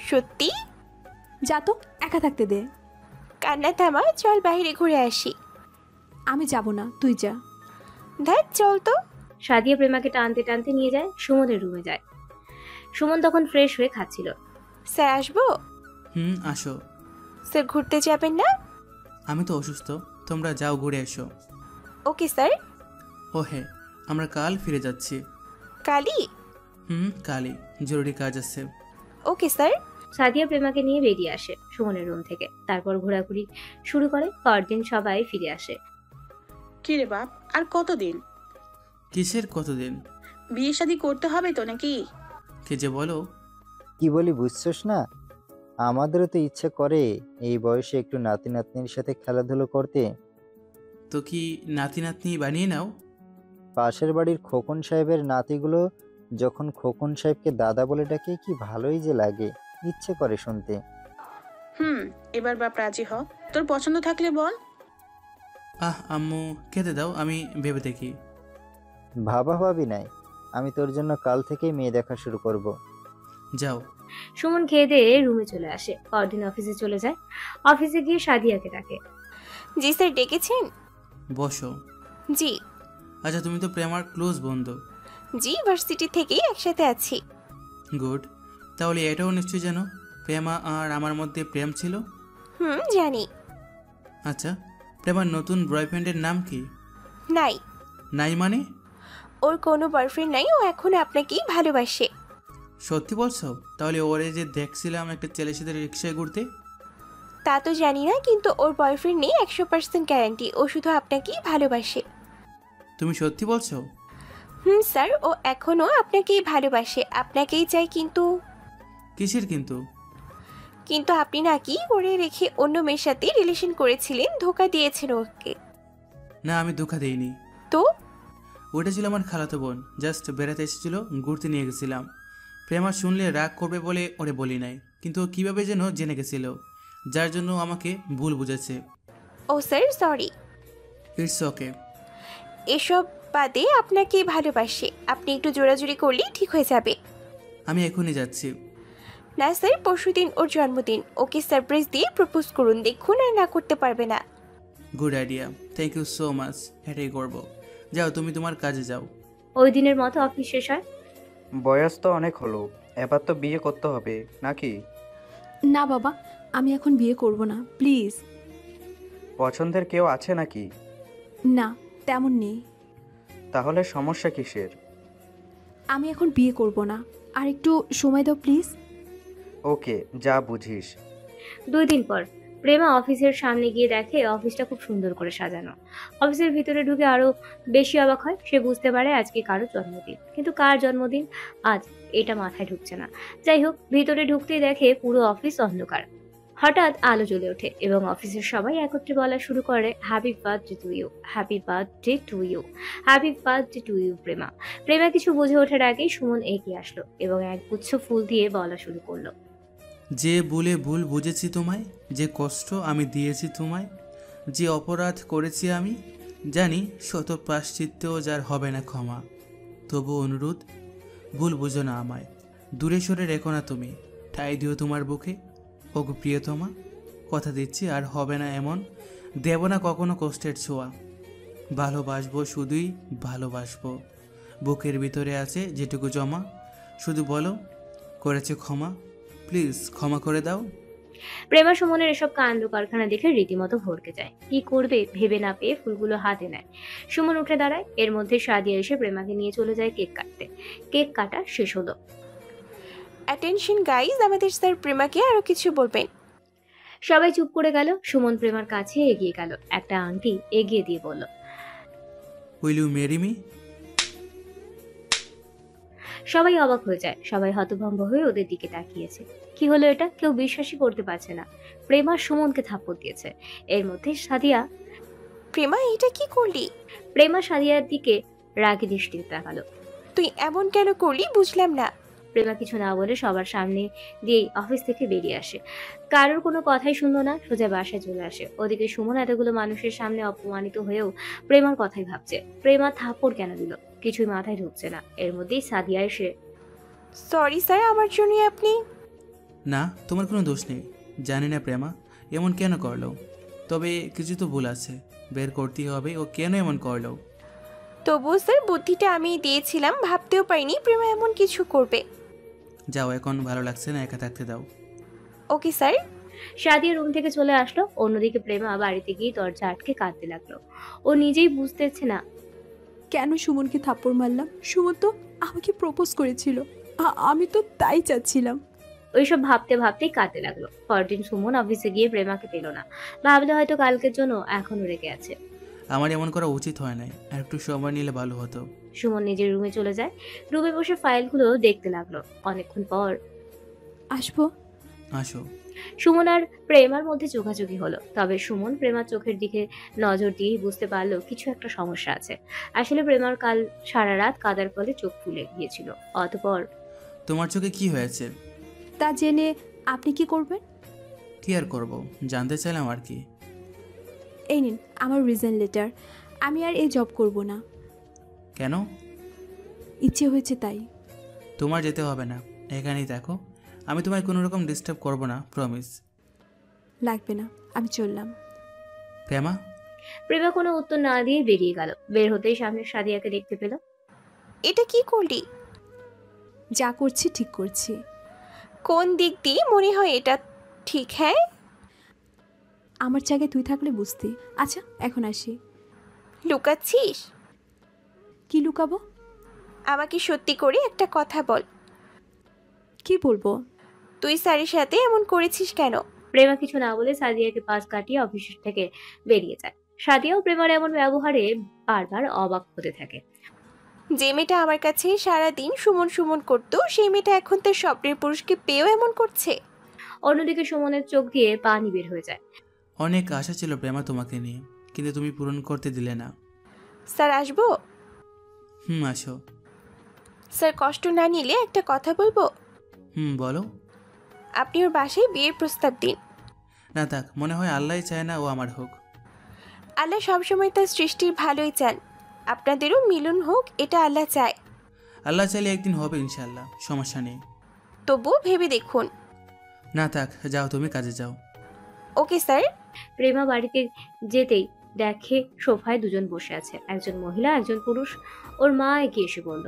সত্যি? যা তো, একা থাকতে দে। কান্না থামা, চল বাইরে ঘুরে আসি। আমি যাব না, তুই যা। ধ্যাত, চল তো। সাদিয়া প্রেমাকে টানতে টানতে নিয়ে যায়, সুমনের রুমে যায়। সুমন তখন ফ্রেশ হয়ে খাচ্ছিল। স্যার আসবো? আসো। স্যার ঘুরতে যাবেন না? আমি তো অসুস্থ, তোমরা যাও ঘুরে এসো। Okay sir. ও হ্যাঁ, আমরা কাল ফিরে যাচ্ছি। কালই? কালই, জরুরি কাজ আছে। Okay sir. সাদিয়া প্রেমাকে নিয়ে বেরিয়ে আসে সুমনের রুম থেকে। তারপর ঘোরাঘুরি শুরু করে। পরদিন সবাই ফিরে আসে। কি রে বাপ, আর কতদিন? কিসের কতদিন? বিয়ে শাদী করতে হবে তো নাকি? কে যে বলো। কি বলি বুঝছস না? আমাদেরও তো ইচ্ছে করে এই বয়সে একটু নাতি নাতনির সাথে খেলাধুলো করতে। তো কি নাতি নাতনি বানিয়ে নাও। পাশের বাড়ির খোকন সাহেবের নাতিগুলো যখন খোকন সাহেবকে দাদা বলে ডাকে কি ভালোই যে লাগে, ইচ্ছে করে শুনতে। এবার বাপ রাজি হ, তোর পছন্দ থাকলে বল। আম্মু খেতে দাও, আমি ভেবে দেখি। ভাবা ভাবি নাই, আমি তোর জন্য কাল থেকেই মেয়ে দেখা শুরু করব। যাও। সুমন খেয়ে দিয়ে রুমে চলে আসে। পরদিন অফিসে চলে যায়। অফিসে গিয়ে সাদিয়াকে ডাকে। জি স্যার, ডেকেছেন? বসো। জি। আচ্ছা, তুমি তো প্রেমার ক্লোজ বন্ধু? জি, ভার্সিটি থেকেই একসাথে আছি। গুড। তাহলে এটাও নিশ্চয়ই জানো প্রেমা আর আমার মধ্যে প্রেম ছিল? জানি। আচ্ছা, প্রেমার নতুন বয়ফ্রেন্ডের নাম কি? নাই। নাই মানে? ওর কোনো বয়ফ্রেন্ড নাই, ও এখন আপনাকেই ভালোবাসে। সত্যি বলছো? তাহলে ওরে যে দেখছিলাম একটা ছেলের সাথে রিক্সায় ঘুরতে। তা তো জানি না, কিন্তু ওর বয়ফ্রেন্ড নেই, 100% গ্যারান্টি। ও শুধু আপনাকেই ভালোবাসে। তুমি সত্যি বলছো? স্যার, ও এখনো আপনাকেই ভালোবাসে, আপনাকেই চাই। কিন্তু? কিসের কিন্তু? কিন্তু আপনি নাকি ওরে রেখে অন্য মেয়ের সাথে রিলেশন করেছিলেন, ধোকা দিয়েছেন ওকে। না, আমি ধোকা দেইনি তো? ওটা ছিল আমার খালাতো বোন, জাস্ট বেড়াতে এসেছিল, ঘুরতে নিয়ে গেছিলাম। প্রেমা শুনলে রাগ করবে বলে ওরে বলি নাই, কিন্তু ও কীভাবে যেন জেনে গেছিল, যার জন্য আমাকে ভুল বুঝেছে। ও স্যার, সরি। It's okay. এসব বাদে আপনাকেই ভালোবাসে, আপনি একটু জোরাজুরি করলেই ঠিক হয়ে যাবে। আমি এখনই যাচ্ছি। না স্যার, পরশুদিন ওর জন্মদিন, ওকে সারপ্রাইজ দিয়ে প্রপোজ করুন, দেখুন আর না করতে পারবে না। Good idea, thank you so much. এটাই করবো। যাও, তুমি তোমার কাজে যাও। ওই দিনের মতো অফিস শেষ হয়। বয়স তো অনেক হলো, এবার তো বিয়ে করতে হবে নাকি? না বাবা, আমি এখন বিয়ে করব না, প্লিজ। পছন্দের কেউ আছে নাকি? না, তেমন নেই। তাহলে সমস্যা কিসের? আমি এখন বিয়ে করব না, আর একটু সময় দাও প্লিজ। ওকে, যা বুঝিস। 2 দিন পর প্রেমা অফিসের সামনে গিয়ে দেখে অফিসটা খুব সুন্দর করে সাজানো। অফিসের ভিতরে ঢুকে আরো বেশি অবাক হয়। সে বুঝতে পারে আজকে কারো জন্মদিন, কিন্তু কার জন্মদিন আজ এটা মাথায় ঢুকছে না। যাই হোক, ভিতরে ঢুকতেই দেখে পুরো অফিস অন্ধকার। হঠাৎ আলো জ্বলে ওঠে এবং অফিসের সবাই একত্রে বলা শুরু করে, happy birthday to you, happy birthday to you, happy birthday to you Prema. Prema কিছু বুঝে ওঠার আগেই সুমন এগিয়ে আসলো এবং এক গুচ্ছ ফুল দিয়ে বলা শুরু করলো, যে ভুলে ভুল বুঝেছি তোমায়, যে কষ্ট আমি দিয়েছি তোমায়, যে অপরাধ করেছি আমি, জানি শত প্রায়শ্চিত্তেও যার হবে না ক্ষমা, তবু অনুরোধ, ভুল বুঝো না আমায়, দূরে সরে রেখো না তুমি, ঠাঁই দিও তোমার বুকে। ওগো প্রিয়তমা, কথা দিচ্ছি আর হবে না এমন, দেব না কখনো কষ্টের ছোঁয়া, ভালোবাসবো শুধুই ভালোবাসবো, বুকের ভিতরে আছে যেটুকু জমা, শুধু বলো করেছে ক্ষমা, প্লিজ ক্ষমা করে দাও। প্রেমা সুমনের এসব কাণ্ড কারখানা দেখে রীতিমতো ভরকে যায়। কি করবে ভেবে না পেয়ে ফুলগুলো হাতে নেয়। সুমন উঠে দাঁড়ায়। এর মধ্যে সাদিয়া এসে প্রেমাকে নিয়ে চলে যায় কেক কাটতে। কেক কাটা শেষ হলো। অ্যাটেনশন গাইজ, আমাদের স্যার প্রেমাকে আরো কিছু বলবেন। সবাই চুপ করে গেল। সুমন প্রেমার কাছে এগিয়ে গেল, একটা আংটি এগিয়ে দিয়ে বলল, উইল ইউ মেরি মি? সবাই অবাক হয়ে যায়, সবাই হতভম্ব হয়ে ওদের দিকে তাকিয়েছে। কি হলো এটা? কেউ বিশ্বাসই করতে পারছে না। প্রেমা সুমনকে থাপ্পড় দিয়েছে। এর মধ্যে সাদিয়া প্রেমা এটা কি করলি? প্রেমা সাদিয়ার দিকে রাগী দৃষ্টিতে তাকালো। তুই এমন কেন করলি বুঝলাম না। প্রেমা কিছু না বলে সবার সামনে দিয়েই অফিস থেকে বেরিয়ে আসে। কারোর কোনো কথাই শুনলো না, সোজা বাসায় চলে আসে। ওদিকে সুমন এতগুলো মানুষের সামনে অপমানিত হয়েও প্রেমার কথাই ভাবছে। প্রেমা থাপ্পড় কেন দিল কিছুই মাথায় ঢুকছে না। এর মধ্যেই সাদিয়া এসে, সরি স্যার, আমার জন্য আপনি। না, তোমার কোনো দোষ নেই। জানি না প্রেমা এমন কেন করলো, তবে কিছু তো ভুল আছে, বের করতেই হবে ও কেন এমন করলো। তবুও স্যার বুদ্ধিটা আমি দিয়েছিলাম, ভাবতেও পারিনি প্রেমা এমন কিছু করবে। যাও, এখন ভালো লাগছে না, একা থাকতে দাও। Okay sir. সাদিয়া রুম থেকে চলে আসলো। অন্যদিকে প্রেমা বাড়িতে গিয়ে দরজা আটকে কাঁদতে লাগলো। ও নিজেই বুঝতেছে না কেন সুমনকে থাপ্পড় মারলাম। সুমন তো আমাকে প্রপোজ করেছিল, আমি তো তাই চাচ্ছিলাম। ওইসব ভাবতে ভাবতেই কাঁদতে লাগলো। পরদিন সুমন অফিসে গিয়ে প্রেমাকে পেল না। ভাবলে হয়তো কালকের জন্য এখনো রেগে আছে। আমার এমন করা উচিত হয় নাই, আর একটু সময় নিলে ভালো হতো। সুমন নিজের রুমে চলে যায়। রুমে বসে ফাইলগুলো দেখতে লাগলো। অনেকক্ষণ পর আসবো? আসো। সুমন আর প্রেমার মধ্যে চোখাচোখি হলো। তবে সুমন প্রেমার চোখের দিকে নজর দিয়েই বুঝতে পারলো কিছু একটা সমস্যা আছে। আসলে প্রেমার কাল সারা রাত কাদার ফলে চোখ ফুলে গিয়েছিল। অতঃপর, তোমার চোখে কি হয়েছে? তা জেনে আপনি কি করবেন? কি আর করবো, জানতে চাইলাম আর কি। এই নিন আমার রিজাইন লেটার। আমি আর এই জব করব না। কেন? ইচ্ছে হয়েছে তাই। তোমার যেতে হবে না, এখানেই দেখো। আমি তোমায় কোনো রকম ডিস্টার্ব করবো না, প্রমিস। লাগবে না, আমি চললাম। প্রেমা? প্রেমা কোনো উত্তর না দিয়ে বেরিয়ে গেল। বের হতেই সামনে সাদিয়াকে দেখতে পেল। এটা কি করলি? যা করছি ঠিক করছি। কোন দিক দিয়ে মনে হয় এটা ঠিক? হ্যাঁ, আমার জায়গায় তুই থাকলে বুঝতি। আচ্ছা এখন আসি। লুকাচ্ছিস? কি লুকাবো? আমাকে সত্যি করে একটা কথা বল। কি বলবো? তুই স্যারের সাথে এমন করেছিস কেন? প্রেমা কিছু না বলে সাদিয়াকে পাশ কাটিয়ে অফিস থেকে বেরিয়ে যায়। সাদিয়াও প্রেমার এমন ব্যবহারে বারবার অবাক হতে থাকে। যে মেয়েটা আমার কাছে সারাদিন সুমন সুমন করতো, সেই মেয়েটা এখন তার স্বপ্নের পুরুষকে পেয়েও এমন করছে। অন্যদিকে সুমনের চোখ দিয়ে পানি বের হয়ে যায়। অনেক আশা ছিল প্রেমা তোমাকে নিয়ে, কিন্তু তুমি পূরণ করতে দিলে না। স্যার আসবো? আসো। স্যার কষ্ট না নিলে একটা কথা বলবো। বলো। আপনি ওর বাসায় বিয়ের প্রস্তাব দিন। না থাক, মনে হয় আল্লাহই চায় না ও আমার হোক। আল্লাহ সবসময় তার সৃষ্টির ভালোই চান। আপনাদেরও মিলন হোক, এটা আল্লাহ চায়। আল্লাহ চাইলে একদিন হবে ইনশাল্লাহ, সমস্যা নেই। তবুও ভেবে দেখুন। না থাক, যাও, তুমি কাজে যাও। Okay sir. প্রেমা বাড়িতে যেতেই দেখে সোফায় দুজন বসে আছে, একজন মহিলা একজন পুরুষ। ওর মা এগিয়ে এসে বলল,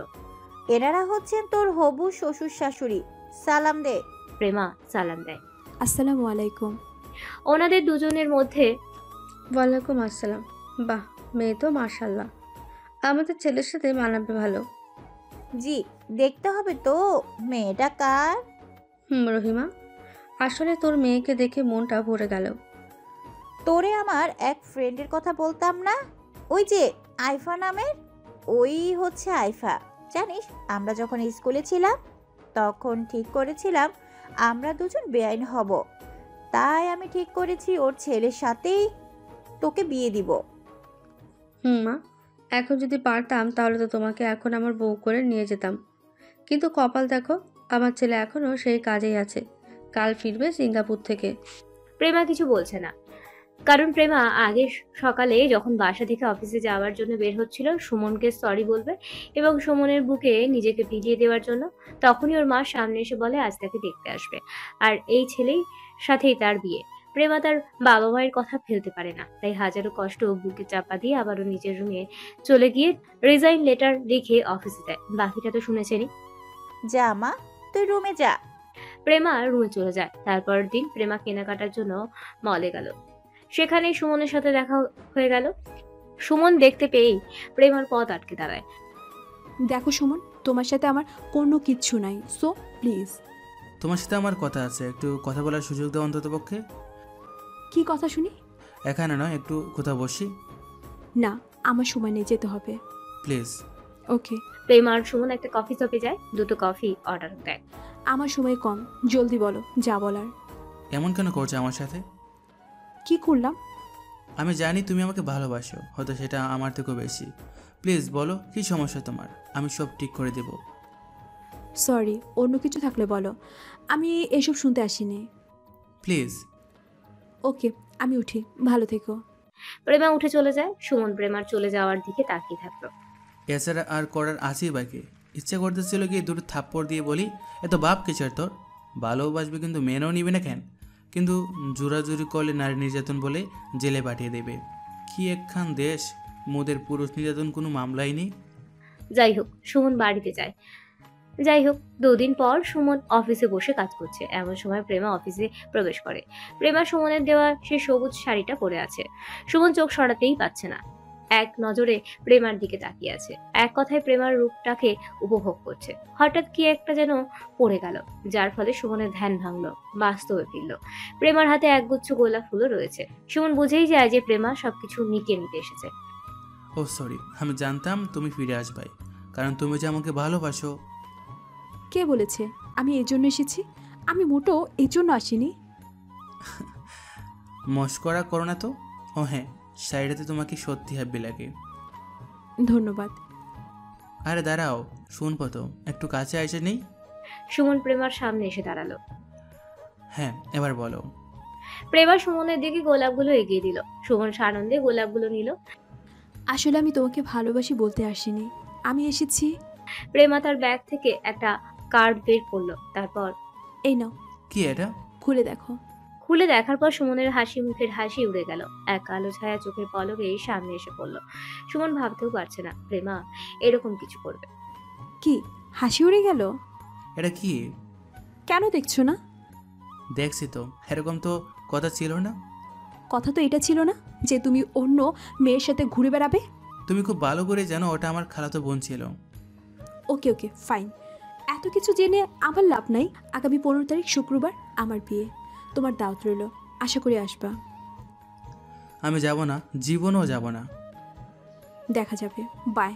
এনারা হচ্ছেন তোর হবু শ্বশুর শাশুড়ি, সালাম দে। প্রেমা সালাম দেয়। আসসালামু আলাইকুম। ওনাদের দুজনের মধ্যে, ওয়ালাইকুম আসসালাম। বাহ, মেয়ে তো মাশাল্লাহ, আমাদের ছেলের সাথে মানাবে ভালো। জি, দেখতে হবে তো মেয়েটা কার। রহিমা, আসলে তোর মেয়েকে দেখে মনটা ভরে গেল। তোরে আমার এক ফ্রেন্ডের কথা বলতাম না, ওই যে আইফা নামের, ওই হচ্ছে আইফা। জানিস আমরা যখন স্কুলে ছিলাম তখন ঠিক করেছিলাম আমরা দুজন বেআইন হব, তাই আমি ঠিক করেছি ওর ছেলের সাথেই তোকে বিয়ে দিব। মা, এখন যদি পারতাম তাহলে তো তোমাকে এখন আমার বউ করে নিয়ে যেতাম, কিন্তু কপাল দেখো, আমার ছেলে এখনো সেই কাজেই আছে, কাল ফিরবে সিঙ্গাপুর থেকে। প্রেমা কিছু বলছে না, কারণ প্রেমা আগে সকালে যখন বাসা থেকে অফিসে যাওয়ার জন্য বের হচ্ছিল সুমনকে সরি বলবে এবং সুমনের বুকে নিজেকে ভিজিয়ে দেওয়ার জন্য, তখনই ওর মা সামনে এসে বলে আজ তাকে দেখতে আসবে, আর এই ছেলেই সাথেই তার বিয়ে। প্রেমা তার বাবা মায়ের কথা ফেলতে পারে না, তাই হাজারো কষ্ট বুকে চাপা দিয়ে আবারও নিজের রুমে চলে গিয়ে রিজাইন লেটার লিখে অফিসে যায়। বাকিটা তো শুনেছেনই। যা মা, তুই রুমে যা। প্রেমা রুমে চলে যায়। তারপরের দিন প্রেমা কেনাকাটার জন্য মলে গেল। সেখানে সুমনের সাথে দেখা হয়ে গেল। সুমন দেখতে পেয়েই প্রেমার পথ আটকে দাঁড়ায়। দেখো সুমন, তোমার সাথে আমার কোনো কিচ্ছু নাই, সো প্লিজ। তোমার সাথে আমার কথা আছে, একটু কথা বলার সুযোগ দাও অন্তত পক্ষে। কি কথা শুনি? এখানে নয়, একটু কোথাও বসি। না, আমার সময় নেই, যেতে হবে। প্লিজ। ওকে। প্রেমা আর সুমন একটা কফি শপে যায়, 2টো কফি অর্ডার দেয়। আমার সময় কম, জলদি বলো যা বলার। এমন কেন করছো আমার সাথে? কি করলাম? আমি জানি তুমি আমাকে ভালোবাসো, হয়তো সেটা আমার থেকেও বেশি। প্লিজ বলো কি সমস্যা তোমার, আমি সব ঠিক করে দেব। সরি, অন্য কিছু থাকলে বলো, আমি এসব শুনতে আসিনি। প্লিজ। ওকে, আমি উঠি, ভালো থেকো। প্রেমা উঠে চলে যায়। সুমন প্রেমার চলে যাওয়ার দিকে তাকিয়ে থাকলো। এছাড়া আর করার আছেই বাকি। ইচ্ছে করতেছিল কি দুটো থাপ্পড় দিয়ে বলি, এত বাপ কিসের তোর, ভালোবাসবে কিন্তু মেনেও নিবে না কেন, কিন্তু জোরাজুরি করলে নারী নির্যাতন বলে জেলে পাঠিয়ে দেবে। কি একখান দেশ, মোদের পুরুষ নির্যাতন কোনো মামলাই নেই। যাই হোক, সুমন বাড়িতে যায়। যাই হোক, 2 দিন পর সুমন অফিসে বসে কাজ করছে। এমন সময় প্রেমা অফিসে প্রবেশ করে। প্রেমা সুমনের দেওয়া সে সবুজ শাড়িটা পরে আছে। সুমন চোখ সরাতেই পাচ্ছে না, এক নজরে প্রেমার দিকে তাকিয়ে আছে। এক কথায় প্রেমার রূপটাকে উপভোগ করছে। হঠাৎ কি একটা যেন পড়ে গেল, যার ফলে সুমনের ধ্যান ভাঙলো, বাস্তবে ফিরল। প্রেমার হাতে একগুচ্ছ গোলাপ ফুলও রয়েছে। সুমন বুঝেই যায় যে প্রেমা সবকিছু মিটিয়ে নিতে এসেছে। ও সরি, আমি জানতাম তুমি ফিরে আসবাই, কারণ তুমি যে আমাকে ভালোবাসো। কে বলেছে আমি এই জন্য এসেছি? আমি মোটো এই জন্য আসিনি। মস্করা করো না তো। ও হ্যাঁ, শাড়িটাতে তোমাকে সত্যি হ্যাপি লাগে। ধন্যবাদ। আরে দাঁড়াও, শুনবো তো, একটু কাছে এসে নেই। সুমন প্রেমার সামনে এসে দাঁড়ালো। হ্যাঁ, এবার বলো। প্রেমা সুমনের দিকে গোলাপগুলো এগিয়ে দিল। সুমন সানন্দে গোলাপগুলো নিল। আসলে আমি তোমাকে ভালোবাসি বলতে আসিনি, আমি এসেছি। প্রেমা তার ব্যাগ থেকে একটা কার্ড বের করলো, তারপর এই নাও। কি এটা? খুলে দেখো। খুলে দেখার পর সুমনের মুখের হাসি উড়ে গেল। এক কালো ছায়া চোখের পলকে সামনে এসে পড়ল। সুমন ভাবতেও পারছে না প্রেমা এরকম কিছু করবে। কি হাসি উড়ে গেল? এটা কি? কেন দেখছো না? দেখছি তো, এরকম তো কথা ছিল না। কথা তো এটা ছিল না যে তুমি অন্য মেয়ের সাথে ঘুরে বেড়াবে। তুমি খুব ভালো করে জানো ওটা আমার খালাতো বোন ছিল। ওকে ওকে ফাইন, এত কিছু জেনে আমার লাভ নাই। আগামী 15 তারিখ শুক্রবার আমার বিয়ে, তোমার দাওয়াত রইল, আশা করি আসবা। আমি যাব না, জীবনও যাব না। দেখা যাবে, বাই।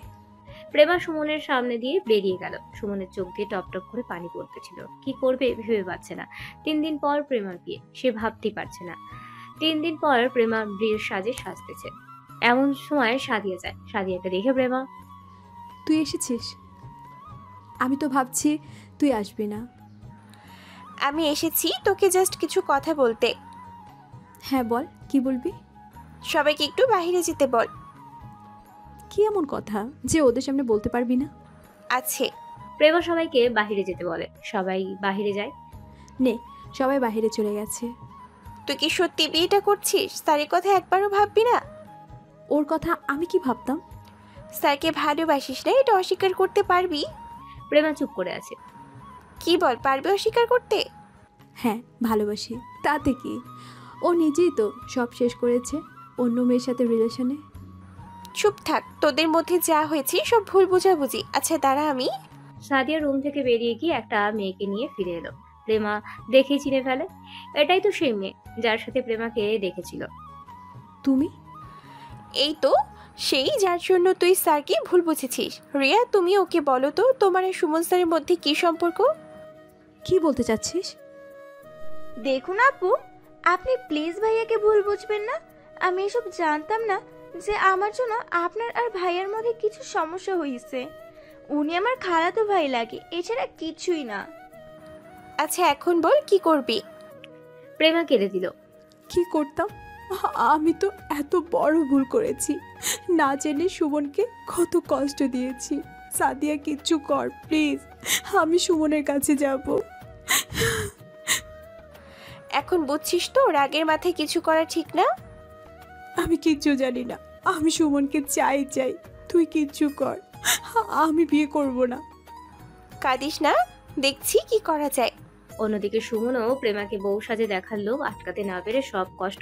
প্রেমা সুমনের সামনে দিয়ে বেরিয়ে গেল। সুমনের চোখ দিয়ে টপ টপ করে পানি পড়তেছিল। কি করবে ভেবে পাচ্ছে না। 3 দিন পর প্রেমার বিয়ে, সে ভাবতেই পারছে না। 3 দিন পর প্রেমা বিয়ের সাজে সাজতেছে। এমন সময় সাদিয়া যায়। সাদিয়াকে দেখে প্রেমা, তুই এসেছিস? আমি তো ভাবছি তুই আসবি না। আমি এসেছি তোকে জাস্ট কিছু কথা বলতে। হ্যাঁ বল, কি বলবি? সবাইকে একটু বাইরে যেতে বল। কি এমন কথা যে ওদের সামনে বলতে পারবি না? আছে। প্রেমা সবাইকে বাহিরে যেতে বলে। সবাই বাহিরে যায়। নে, সবাই বাহিরে চলে গেছে। তুই কি সত্যি বিয়েটা করছিস? স্যারের কথা একবারও ভাববি না? ওর কথা আমি কি ভাবতাম? স্যারকে ভালোবাসিস না, এটা অস্বীকার করতে পারবি? প্রেমা চুপ করে আছে। কি বল, পারবে অস্বীকার করতে? হ্যাঁ ভালোবাসি, তাতে কি? ও নিজেই তো সব শেষ করেছে অন্য মেয়ের সাথে রিলেশনে। চুপ থাক, তোদের মধ্যে যা হয়েছে সব ভুল বোঝাবুঝি। আচ্ছা দাঁড়া, আমি। সাদিয়া রুম থেকে বেরিয়ে গিয়ে একটা মেয়েকে নিয়ে ফিরে এলো। প্রেমা দেখেই চিনে ফেলে, এটাই তো সেই মেয়ে যার সাথে প্রেমাকে দেখেছিল। তুমি? এই তো সেই যার জন্য তুই স্যারকে ভুল বুঝেছিস। রিয়া, তুমি ওকে বলো তো তোমার আর সুমন স্যারের মধ্যে কি সম্পর্ক? কি বলতে চাচ্ছিস? দেখুন আপু, আপনি প্লিজ ভাইয়াকে ভুল বুঝবেন না। আমি এসব জানতাম না যে আমার জন্য আপনার আর ভাইয়ার মধ্যে কিছু সমস্যা হয়েছে। উনি আমার খালাতো ভাই লাগে, এছাড়া কিছুই না। আচ্ছা এখন বল কি করবি? প্রেমা কেঁদে দিল। কি করতাম? আমি তো এত বড় ভুল করেছি, না জেনে সুমনকে কত কষ্ট দিয়েছি। সাদিয়া কিচ্ছু কর প্লিজ, আমি সুমনের কাছে যাব। এখন বুঝছিস তো রাগের মাথায় কিছু করা ঠিক না? আমি কিচ্ছু জানি না, আমি সুমনকে চাই, তুই কিচ্ছু কর, আমি বিয়ে করব না। কাঁদিস না, দেখছি কি করা যায়। অন্যদিকে সুমনও প্রেমাকে বউ সাজে দেখার লোভ আটকাতে না পেরে সব কষ্ট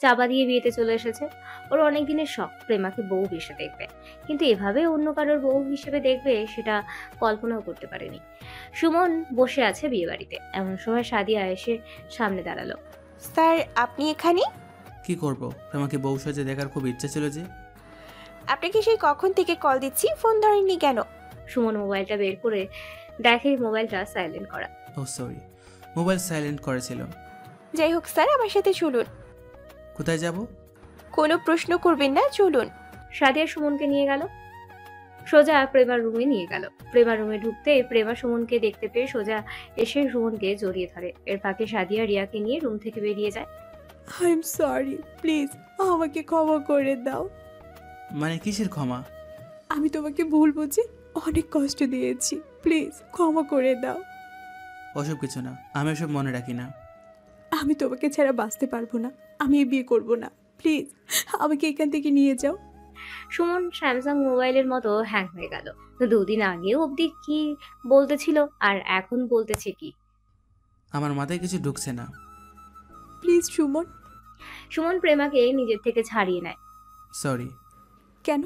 চাপা দিয়ে বিয়েতে চলে এসেছে। ওর অনেক দিনের শখ প্রেমাকে বউ হিসেবে দেখবে, কিন্তু এভাবে অন্য কারোর বউ হিসেবে দেখবে সেটা কল্পনাও করতে পারেনি। সুমন বসে আছে বিয়ে বাড়িতে। এমন সময় সাদিয়া এসে সামনে দাঁড়ালো। স্যার আপনি এখানে? কি করব, প্রেমাকে বউ সাজে দেখার খুব ইচ্ছা ছিল যে। আপনাকে সেই কখন থেকে কল দিচ্ছি, ফোন ধরেননি কেন? সুমন মোবাইলটা বের করে দেখে মোবাইলটা সাইলেন্ট করা। ও সরি, মোবাইল সাইলেন্ট করেছিল। যাই হোক স্যার, আমার সাথে চলুন। কোথায় যাব? কোনো প্রশ্ন করবেন না, চলুন। সাদিয়া সুমনকে নিয়ে গেল, সোজা প্রেমার রুমে নিয়ে গেল। প্রেমার রুমে ঢুকতে প্রেমা সুমনকে দেখতে পেয়ে সোজা এসে সুমনকে জড়িয়ে ধরে। এর ফাঁকে সাদিয়া রিয়াকে নিয়ে রুম থেকে বেরিয়ে যায়। আই এম সরি, প্লিজ আমাকে ক্ষমা করে দাও। মানে কিসের ক্ষমা? আমি তোমাকে ভুল বুঝে অনেক কষ্ট দিয়েছি, প্লিজ ক্ষমা করে দাও। ওসব কিছু না, আমি ওসব মনে রাখি না। আমি তোমাকে ছাড়া বাঁচতে পারবো না, আমি এই বিয়ে করব না, প্লিজ আমাকে এখান থেকে নিয়ে যাও। সুমন স্যামসাং মোবাইলের মতো হ্যাং হয়ে গেল। দুদিন আগেও অবধি কি বলতেছিল আর এখন বলতেছে কি? আমার মাথায় কিছু ঢুকছে না। প্লিজ সুমন। সুমন প্রেমাকে নিজের থেকে ছাড়িয়ে নেয়। সরি। কেন?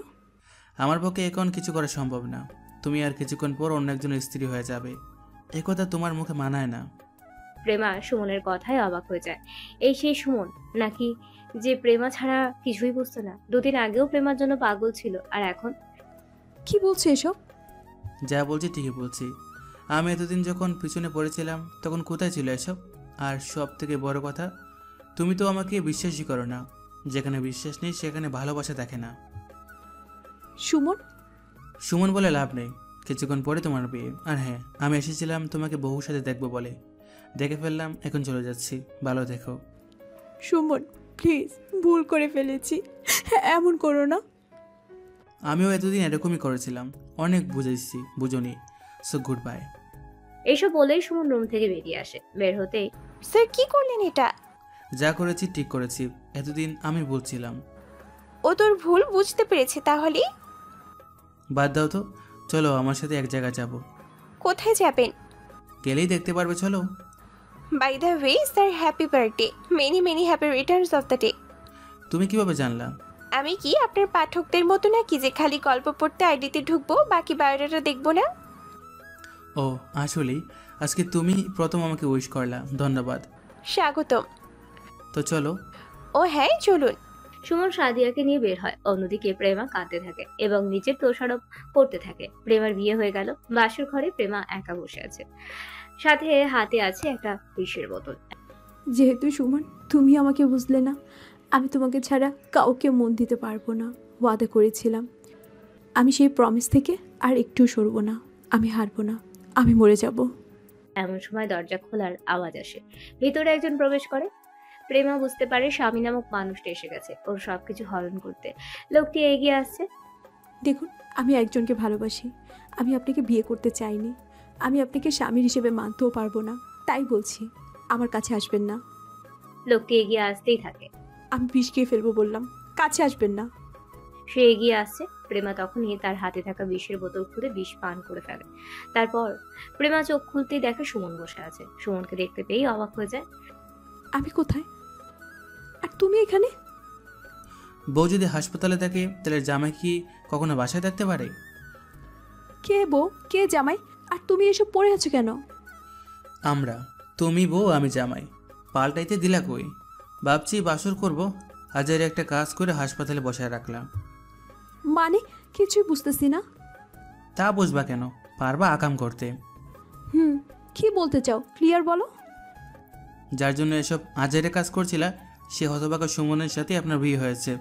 আমার পক্ষে এখন কিছু করা সম্ভব না। তুমি আর কিছুক্ষণ পর অন্য একজনের স্ত্রী হয়ে যাবে, এ কথা তোমার মুখে মানায় না। প্রেমা সুমনের কথায় অবাক হয়ে যায়। এই সেই সুমন নাকি যে প্রেমা ছাড়া কিছুই বুঝতো না? দুদিন আগেও প্রেমার জন্য পাগল ছিল, আর এখন? কি বলছো এসব? যা বলছি ঠিকই বলছি। আমি এতদিন যখন পিছনে পড়েছিলাম তখন কোথায় ছিল এসব? আর সব থেকে বড় কথা, তুমি তো আমাকে বিশ্বাসই করো না। যেখানে বিশ্বাস নেই সেখানে ভালোবাসা থাকে না। সুমন। সুমন বলে লাভ নেই, কিছুক্ষণ পরে তোমার বিয়ে। আর হ্যাঁ, আমি এসেছিলাম তোমাকে বহুর সাথে দেখবো বলে, দেখে ফেললাম, এখন চলে যাচ্ছি, ভালো দেখো। সুমন প্লিজ, ভুল করে ফেলেছি, এমন করো না। আমিও এতদিন এরকমই করেছিলাম, অনেক বুঝেছি, বুঝনি। So good bye. এইসব বলেই সুমন রুম থেকে বেরিয়ে আসে। বের হতেই, স্যার কি করলেন এটা? যা করেছি ঠিক করেছি, এতদিন আমি বলছিলাম। ও তোর ভুল বুঝতে পেরেছে তাহলে? বাদ দাও তো, চলো আমার সাথে এক জায়গায় যাব। কোথায় যাবেন? গেলেই দেখতে পারবে, চলো। By the way sir, happy birthday, many many happy returns of the day. তুমি কিভাবে জানলা? আমি কি আপনার পাঠকদের মতো নাকি যে খালি গল্প পড়তে আইডিতে ঢুকবো, বাকি বায়োডাটা দেখবো না? ও আসলেই আজকে তুমি প্রথম আমাকে উইশ করলা, ধন্যবাদ। স্বাগতম। তো চলো। ও হ্যাঁ, চলুন। সুমন সাদিয়াকে নিয়ে বের হয়। অন্যদিকে প্রেমা কাঁদতে থাকে এবং নিজের দোষারোপ করতে থাকে। প্রেমার বিয়ে হয়ে গেল, বাসর ঘরে প্রেমা একা বসে আছে, সাথে হাতে আছে একটা বিষের বোতল। যেহেতু সুমন তুমি আমাকে বুঝলে না, আমি তোমাকে ছাড়া কাউকে মন দিতে পারবো না। ওয়াদা করেছিলাম, আমি সেই প্রমিস থেকে আর একটু সরবো না। আমি হারবো না, আমি মরে যাব। এমন সময় দরজা খোলার আওয়াজ আসে। ভিতরে একজন প্রবেশ করে। প্রেমা বুঝতে পারে স্বামী নামক মানুষটা এসে গেছে ওর সবকিছু হরণ করতে। লোকটি এগিয়ে আসছে। দেখুন, আমি একজনকে ভালোবাসি, আমি আপনাকে বিয়ে করতে চাইনি, আমি আপনাকে স্বামীর হিসেবে মানতেও পারবো না, তাই বলছি আমার কাছে আসবেন না। লোকটি এগিয়ে আসতেই থাকে। আমি বিষ খেয়ে ফেলবো বললাম, কাছে আসবেন না। সে এগিয়ে আসছে। প্রেমা তখনই তার হাতে থাকা বিষের বোতল খুলে বিষ পান করে ফেলে। তারপর প্রেমা চোখ খুলতেই দেখে সুমন বসে আছে। সুমনকে দেখতে পেয়েই অবাক হয়ে যায়। আমি কোথায়, আর তুমি এখানে? বউ যদি হাসপাতালে থাকে তাহলে জামাই কি কখনো বাসায় থাকতে পারে? কে বউ, কে জামাই, আর তুমি এসব পড়ে আছো কেন? আমরা, তুমি বউ আমি জামাই, পাল্টাইতে দিলা কই? ভাবছি বাসর করব, হাজারে একটা কাজ করে হাসপাতালে বসায় রাখলাম। মানে কিছুই বুঝতেছি না। তা বুঝবা কেন, পারবা আকাম করতে। কি বলতে চাও, ক্লিয়ার বলো। যার জন্য এসব আজারে কাজ করছিলা সে হতভাগা সুমনের সাথে আপনার বিয়ে হয়েছে।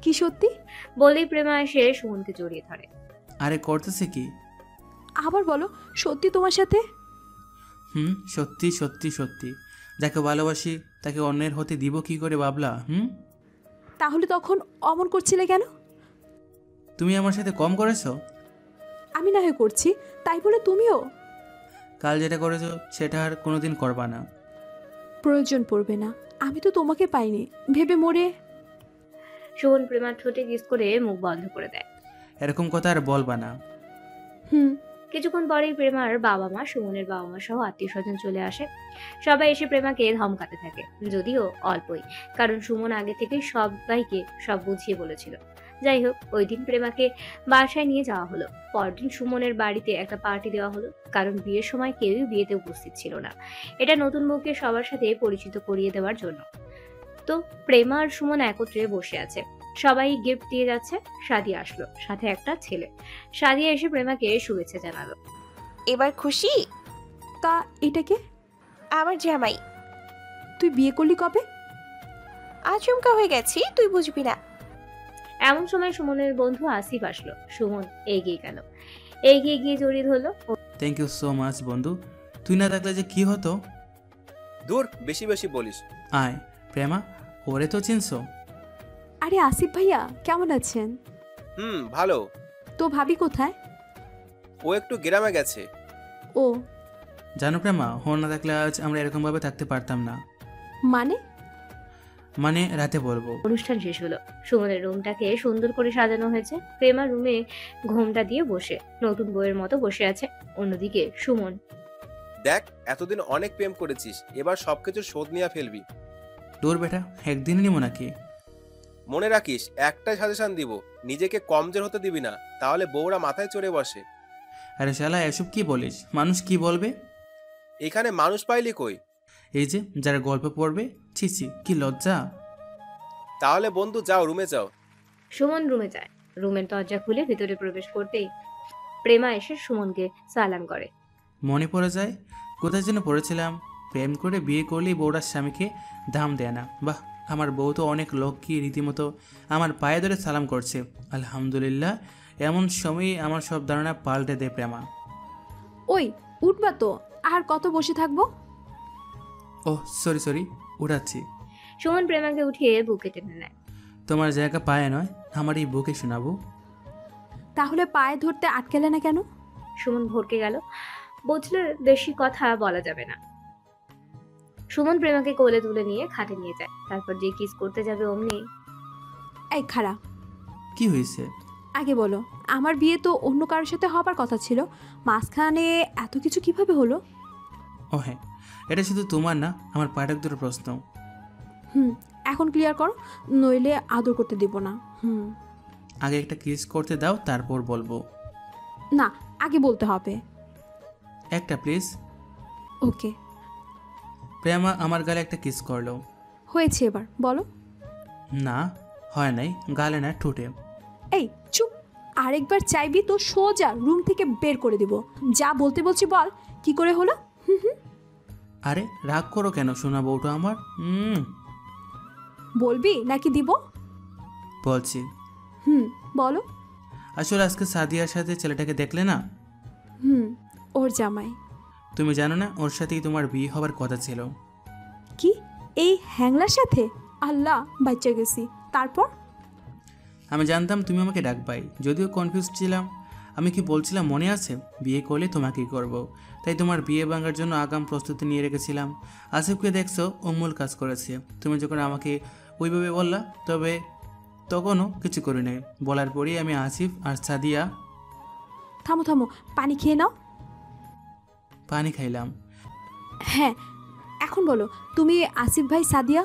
কি সত্যি? বলেই প্রেমা এসে সুমনকে জড়িয়ে ধরে। আরে করতেছে কি? আবার বলো, সত্যি তোমার সাথে? সত্যি সত্যি সত্যি। যাকে ভালোবাসি তাকে অন্যের হতে দিব কি করে ভাবলা? তাহলে তখন অমন করছিলে কেন? তুমি আমার সাথে কম করেছো? আমি না হয় করছি, তাই বলে তুমিও? কাল যেটা করেছো সেটা আর কোনোদিন করবা না। প্রয়োজন পড়বে না, আমি তো তোমাকে পাইনি ভেবে মরে। সুমন প্রেমার ঠোঁটে কিস করে মুখ বন্ধ করে দেয়। এরকম কথা আর বলবা না। কিছুক্ষণ পরেই প্রেমার বাবা মা, সুমনের বাবা মা সহ আত্মীয় স্বজন চলে আসে। সবাই এসে প্রেমাকে ধমকাতে থাকে, যদিও অল্পই, কারণ সুমন আগে থেকে সবাইকে সব বুঝিয়ে বলেছিল। যাই হোক, ওই দিন প্রেমাকে বাসায় নিয়ে যাওয়া হলো। পরদিন সুমনের বাড়িতে একটা পার্টি দেওয়া হলো, কারণ বিয়ের সময় কেউই বিয়েতে উপস্থিত ছিল না। এটা নতুন বউকে সবার সাথে পরিচিত করিয়ে দেওয়ার জন্য। তো প্রেমা আর সুমন একত্রে বসে আছে। সবাই গিফট দিয়ে যাচ্ছে। সাদিয়া আসলো, সাথে একটা ছেলে। সাদিয়া এসে প্রেমাকে শুভেচ্ছা জানালো। এবার খুশি? তা এটাকে? আমার জামাই। তুই বিয়ে করলি কবে? আচমকা হয়ে গেছি, তুই বুঝবি না। এমন সময় সুমনের বন্ধু আসিফ আসলো। সুমন এগিয়ে গেল, এগিয়ে গিয়ে জড়িয়ে ধরলো। থ্যাংক ইউ সো মাচ বন্ধু, তুই না থাকলে যে কি হতো। দূর, বেশি বেশি বলিস। আয় প্রেমা, ওরে তো চিনছো? আরে আসিফ ভাইয়া, কেমন আছেন? ভালো। তো ভাবি কোথায়? ও একটু গ্রামে গেছে। ও জানো প্রেমা, ওর না থাকলে আজ আমরা এরকম ভাবে থাকতে পারতাম না। মানে রাতে বলবো। অনুষ্ঠান শেষ হলো। সুমনের রুমটাকে সুন্দর করে সাজানো হয়েছে। প্রেমা রুমে ঘোমটা দিয়ে বসে নতুন বইয়ের মতো বসে আছে। অন্যদিকে সুমন। দেখ, এতদিন অনেক প্রেম করেছিস, এবার সবকিছু শোধ নিয়ে ফেলবি। দূর বেটা, একদিন নিব নাকি? মনে রাখিস, একটাই সাজেশন দিব, নিজেকে কমজোর হতে দিবি না, তাহলে বউরা মাথায় চড়ে বসে। আরে শালা, এসব কি বলিস? মানুষ কি বলবে? এখানে মানুষ পাইলি কই? এই যে যারা গল্প পড়বে। ছি ছি, কি লজ্জা। তাহলে বন্ধু যাও, রুমে যাও। সুমন রুমে যায়। রুমের দরজা খুলে ভিতরে প্রবেশ করতেই প্রেমা এসে সুমনকে সালাম করে। মনে পড়ে যায়, কোথায় যেন পড়েছিলাম, প্রেম করে বিয়ে করলেই বউরার স্বামীকে দাম দেয় না। বাহ, আমার বউ তো অনেক লক্ষ্মী, রীতিমতো আমার পায়ে ধরে সালাম করছে। আলহামদুলিল্লাহ। এমন সময়ে আমার সব ধারণা পাল্টে দেয় প্রেমা। ওই উঠবা তো, আর কত বসে থাকবো? Oh sorry, উঠাচ্ছি। সুমন প্রেমাকে উঠিয়ে বুকে টেনে নেয়। তোমার জায়গা পায়ে নয়, আমার এই বুকে শোনাবো। তাহলে পায়ে ধরতে আটকেলে না কেন? সুমন ভরকে গেল। বুঝলে বেশি কথা বলা যাবে না। সুমন প্রেমাকে কোলে তুলে নিয়ে খাটে নিয়ে যায়। তারপর যে কিস করতে যাবে অমনি। এই খাড়া, কি হয়েছে? আগে বলো, আমার বিয়ে তো অন্য কারোর সাথে হবার কথা ছিল, মাঝখানে এত কিছু কিভাবে হলো? ও হ্যাঁ, এটা শুধু তোমার না, আমার পাঠক দুটো প্রশ্ন। এখন ক্লিয়ার করো, নইলে আদর করতে দিব না। আগে একটা কিস করতে দাও, তারপর বলবো। না, আগে বলতে হবে। একটা প্লিজ। ওকে। প্রেমা আমার গালে একটা কিস করলো। হয়েছে, এবার বলো। না, হয় নাই, গালে না, ঠোঁটে। এই চুপ, আরেকবার চাইবি তো সোজা রুম থেকে বের করে দিব। যা বলতে বলছি বল, কি করে হলো? আরে রাগ করো কেন শোনা বউটা আমার? বলবি নাকি দিব? বলছি। বলো। আসলে আজকে সাদিয়ার সাথে ছেলেটাকে দেখলে না? ওর জামাই। তুমি জানো না, ওর সাথেই তোমার বিয়ে হবার কথা ছিল। কি, এই হ্যাংলার সাথে? আল্লাহ, বাচ্চা গেছি। তারপর? আমি জানতাম তুমি আমাকে ডাকবাই, যদিও কনফিউজ ছিলাম। আমি কি বলছিলাম মনে আছে? বিয়ে করলে তোমাকেই করব। তাই তোমার বিয়ে ভাঙার জন্য আগাম প্রস্তুতি নিয়ে রেখেছিলাম। আসিফকে দেখছো, অমূল কাজ করেছে। তুমি যখন আমাকে ওইভাবে বললা, তখনও কিছু করি নাই। বলার পরেই আমি আসিফ আর সাদিয়া। থামো, পানি খেয়ে নাও। পানি খাইলাম। হ্যাঁ, এখন বলো, তুমি আসিফ ভাই, সাদিয়া?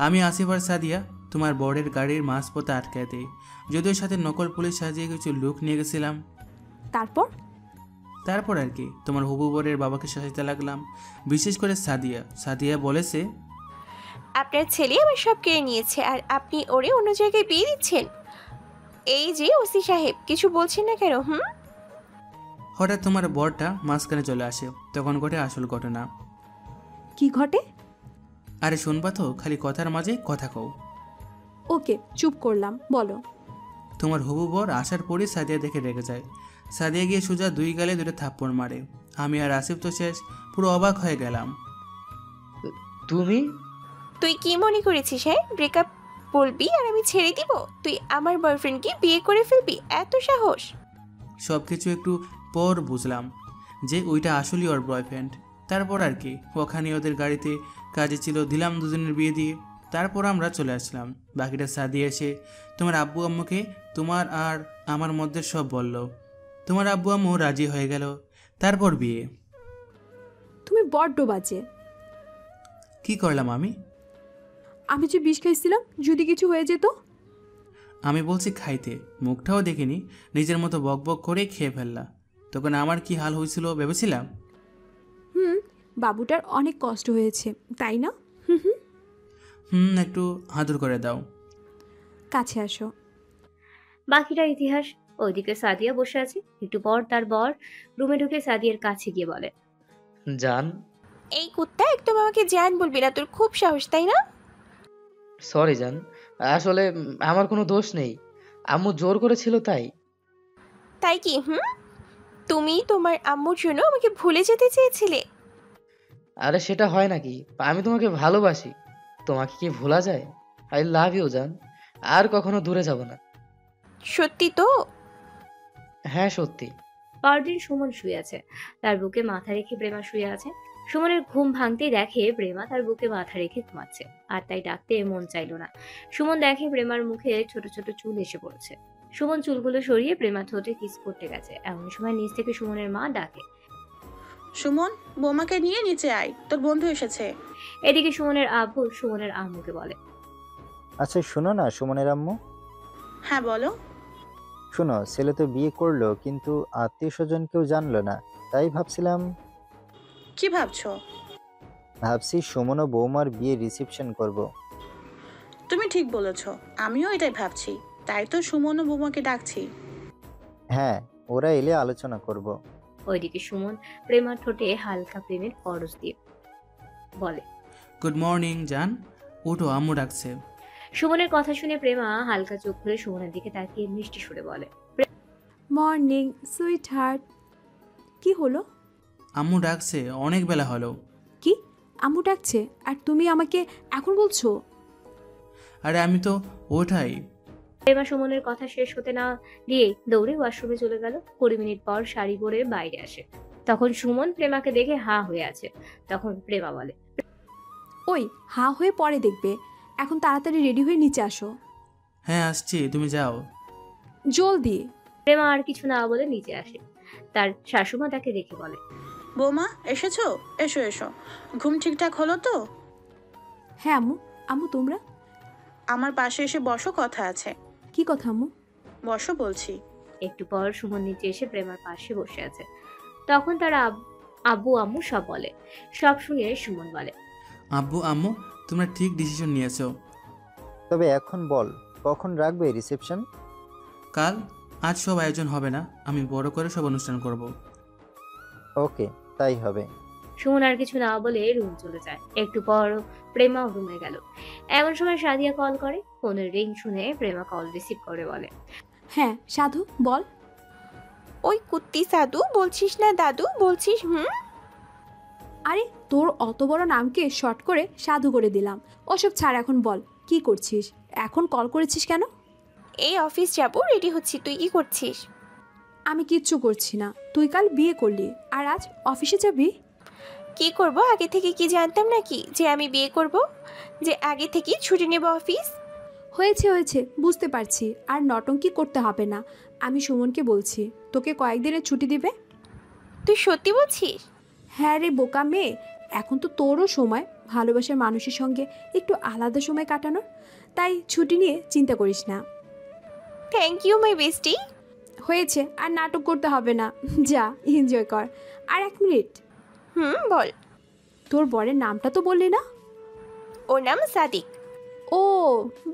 আমি আসিফ আর সাদিয়া তোমার বরের গাড়ির মাঝপথে আটকায় দিই। যদিও সাথে নকল পুলিশ সাজিয়ে কিছু লুক নিয়ে গেছিলাম। তারপর আর কি, তোমার হবু বরের বাবাকে সাজাতে লাগলাম। বিশেষ করে সাদিয়া বলেছে, আপনার ছেলে আমার সব কেড়ে নিয়েছে, আর আপনি ওরে অন্য জায়গায় বিয়ে দিচ্ছেন। এই যে ওসি সাহেব, কিছু বলছেন না কেন? হঠাৎ তোমার বরটা মাঝখানে চলে আসে। তখন ঘটে আসল ঘটনা। কি ঘটে? আরে শুনবা তো, খালি কথার মাঝে কথা কও। ওকে, চুপ করলাম, বলো। তোমার হবু বর আসার পরই সাদিয়া দেখে রেগে যায়। সাদিয়া গিয়ে সোজা 2 গালে 2 থাপ্পড় মারে। আমি আর আসিফ তো শেষ, পুরো অবাক হয়ে গেলাম। তুই কি মনে করেছিস? হ্যাঁ, ব্রেকআপ বলবি আর আমি ছেড়ে দিব? তুই আমার বয়ফ্রেন্ডকে বিয়ে করে ফেলবি? এত সাহস! সব কিছু একটু পর বুঝলাম যে ওইটা আসলেই ওর বয়ফ্রেন্ড। তারপর আর কি, ওখানে ওদের গাড়িতে কাজে ছিল, দিলাম দুজনের বিয়ে দিয়ে। তারপর আমরা চলে আসলাম। বাকিটা সাদিয়া এসে তোমার আব্বু আম্মুকে তোমার আর আমার মধ্যে সব বলল। তোমার আব্বু আম্মু রাজি হয়ে গেল। তারপর বিয়ে। তুমি বড্ড বাজে। কি করলাম আমি? আমি যে বিষ খাইছিলাম, যদি কিছু হয়ে যেত? আমি বলছি খাইতে, মুখটাও দেখিনি, নিজের মতো বকবক করে খেয়ে ফেললা। তখন আমার কি হাল হয়েছিল ভেবেছিলাম? বাবুটার অনেক কষ্ট হয়েছে, তাই না? একটু আদর করে দাও। কাছে আসো। বাকিটা ইতিহাস। ওইদিকে সাদিয়া বসে আছে। একটু পর তার বর রুমে ঢুকে সাদিয়ার কাছে গিয়ে বলে, জান, এই কুত্তা একদম আমাকে জান বলবি না, তোর খুব সাহস তাই না? সরি জান, আসলে আমার কোনো দোষ নেই, আম্মু জোর করেছিল তাই। তাই কি? তুমি তোমার আম্মুর জন্য আমাকে ভুলে যেতে চেয়েছিলে? আরে সেটা হয় নাকি, আমি তোমাকে ভালোবাসি, তোমাকে কি ভোলা যায়? আই লাভ ইউ জান, আর কখনো দূরে যাব না। সত্যি তো? হ্যাঁ সত্যি। পরদিন সুমন শুয়ে আছে, তার বুকে মাথা রেখে প্রেমা শুয়ে আছে। সুমনের ঘুম ভাঙতেই দেখে প্রেমা তার বুকে মাথা রেখে ঘুমাচ্ছে, আর তাই ডাকতে মন চাইলো না। সুমন দেখে প্রেমার মুখে ছোট ছোট চুল এসে পড়েছে। সুমন চুলগুলো সরিয়ে প্রেমা ঠোঁটে কিস করতে গেছে, এমন সময় নিচ থেকে সুমনের মা ডাকে, সুমন, বৌমাকে নিয়ে নিচে আয়, তোর বন্ধু এসেছে। এদিকে সুমনের আব্বু সুমনের আম্মুকে বলে, আচ্ছা শোনো না সুমনের আম্মু। হ্যাঁ বলো। শোনো, ছেলে তো বিয়ে করলো কিন্তু আত্মীয় স্বজন কেউ জানলো না, তাই ভাবছিলাম। কি ভাবছো? ভাবছি সুমন ও বৌমার বিয়ে রিসেপশন করব। তুমি ঠিক বলেছো, আমিও এটাই ভাবছি, তাই তো সুমন ও বৌমাকে ডাকছি। হ্যাঁ, ওরা এলে আলোচনা করব। ওইদিকে সুমন প্রেমার ঠোঁটে হালকা প্রেমের পরশ দিয়ে বলে, গুড মর্নিং জান, উঠো আম্মু ডাকছে। সুমনের কথা শুনে প্রেমা হালকা চোখ খুলে সুমনের দিকে তাকিয়ে মিষ্টি সুরে বলে, মর্নিং সুইট হার্ট। কি হলো? আম্মু ডাকছে, অনেক বেলা হলো। কি? আম্মু ডাকছে আর তুমি আমাকে এখন বলছো? আরে আমি তো ওঠাই। প্রেমা সুমনের কথা শেষ হতে না দিয়ে দৌড়ে ওয়াশরুমে চলে গেল। 20 মিনিট পর শাড়ি পরে বাইরে আসে। তখন সুমন প্রেমাকে দেখে হা হয়ে আছে। তখন প্রেমা বলে, ওই হা হয়ে পরে দেখবে, এখন তাড়াতাড়ি রেডি হয়ে নিচে আসো। হ্যাঁ আসছি, তুমি যাও। জলদি। প্রেমা আর কিছু না বলে নিচে আসে। তার শাশুমা তাকে দেখে বলে, বৌমা এসেছো? এসো এসো, ঘুম ঠিকঠাক হলো তো? হ্যাঁ আম্মু। আম্মু তোমরা? আমার পাশে এসে বসো, কথা আছে। কি কথা আম্মু? বসো বলছি। একটু পর সুমন নিচে এসে প্রেমার পাশে বসে আছে। তখন তারা আব্বু আম্মু সব বলে। সব শুনে সুমন বলে, আব্বু আম্মু তোমরা ঠিক ডিসিশন নিয়েছো। তবে এখন বল, কখন রাখবে রিসেপশন? কাল। আজ সব আয়োজন হবে না, আমি বড় করে সব অনুষ্ঠান করব। ওকে, তাই হবে। সুমন আর কিছু না বলে রুম চলে যায়। একটু পর প্রেমা রুমে গেল। এমন সময় সাদিয়া কল করে। ফোনের রিং শুনে প্রেমা কল রিসিভ করে বলে, হ্যাঁ সাধু বল। ওই কুত্তি সাধু বলছিস না দাদু বলছিস? আরে তোর অত বড় নামকে শর্ট করে সাধু করে দিলাম। ওসব ছাড়, এখন বল কি করছিস? এখন কল করেছিস কেন? এই অফিস যাব, রেডি হচ্ছি, তুই কি করছিস? আমি কিচ্ছু করছি না। তুই কাল বিয়ে করলি আর আজ অফিসে যাবি? কি করব? আগে থেকে কি জানতাম নাকি যে আমি বিয়ে করব, যে আগে থেকে ছুটি নেব অফিস? হয়েছে হয়েছে, বুঝতে পারছি, আর নটঙ্কি করতে হবে না। আমি সুমনকে বলছি তোকে কয়েকদিনের ছুটি দিবে। তুই সত্যি বলছিস? হ্যাঁ রে বোকা মেয়ে, এখন তো তোরও সময় ভালোবাসার মানুষের সঙ্গে একটু আলাদা সময় কাটানোর, তাই ছুটি নিয়ে চিন্তা করিস না। Thank you my bestie. হয়েছে, আর নাটক করতে হবে না, যা এনজয় কর। আর 1 মিনিট। বল। তোর বরের নামটা তো বললি না? ওর নাম সাদিক। ও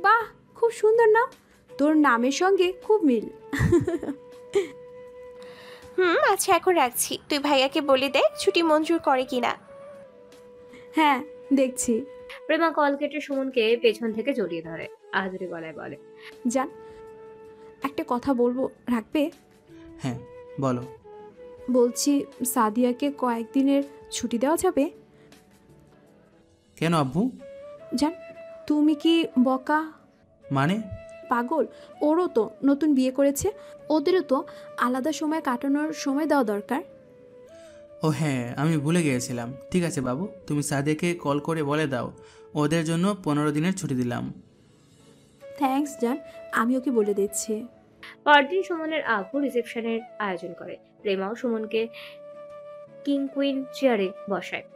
বাহ, খুব সুন্দর নাম, তোর নামের সঙ্গে খুব মিল। আচ্ছা এখন রাখছি, তুই ভাইয়াকে বলে দেখ ছুটি মঞ্জুর করে কিনা। হ্যাঁ দেখছি। প্রেমা কল কেটে সুমনকে পেছন থেকে জড়িয়ে ধরে, আদুরে গলায় বলে, জান একটা কথা বলবো, রাখবে? হ্যাঁ বলো। বলছি সাদিয়াকে কয়েকদিনের ছুটি দেওয়া যাবে? কেন আব্বু? জান তুমি কি বকা? মানে? পাগল, ওরও তো নতুন বিয়ে করেছে, ওদেরও তো আলাদা সময় কাটানোর সময় দেওয়া দরকার। ও হ্যাঁ, আমি ভুলে গিয়েছিলাম। ঠিক আছে বাবু, তুমি সাদিয়াকে কল করে বলে দাও ওদের জন্য 15 দিনের ছুটি দিলাম। থ্যাঙ্কস জান, আমি ওকে বলে দিচ্ছি। পরদিন সুমনের আব্বু রিসেপশনের আয়োজন করে। প্রেমাও সুমনকে কিং কুইন চেয়ারে বসায়।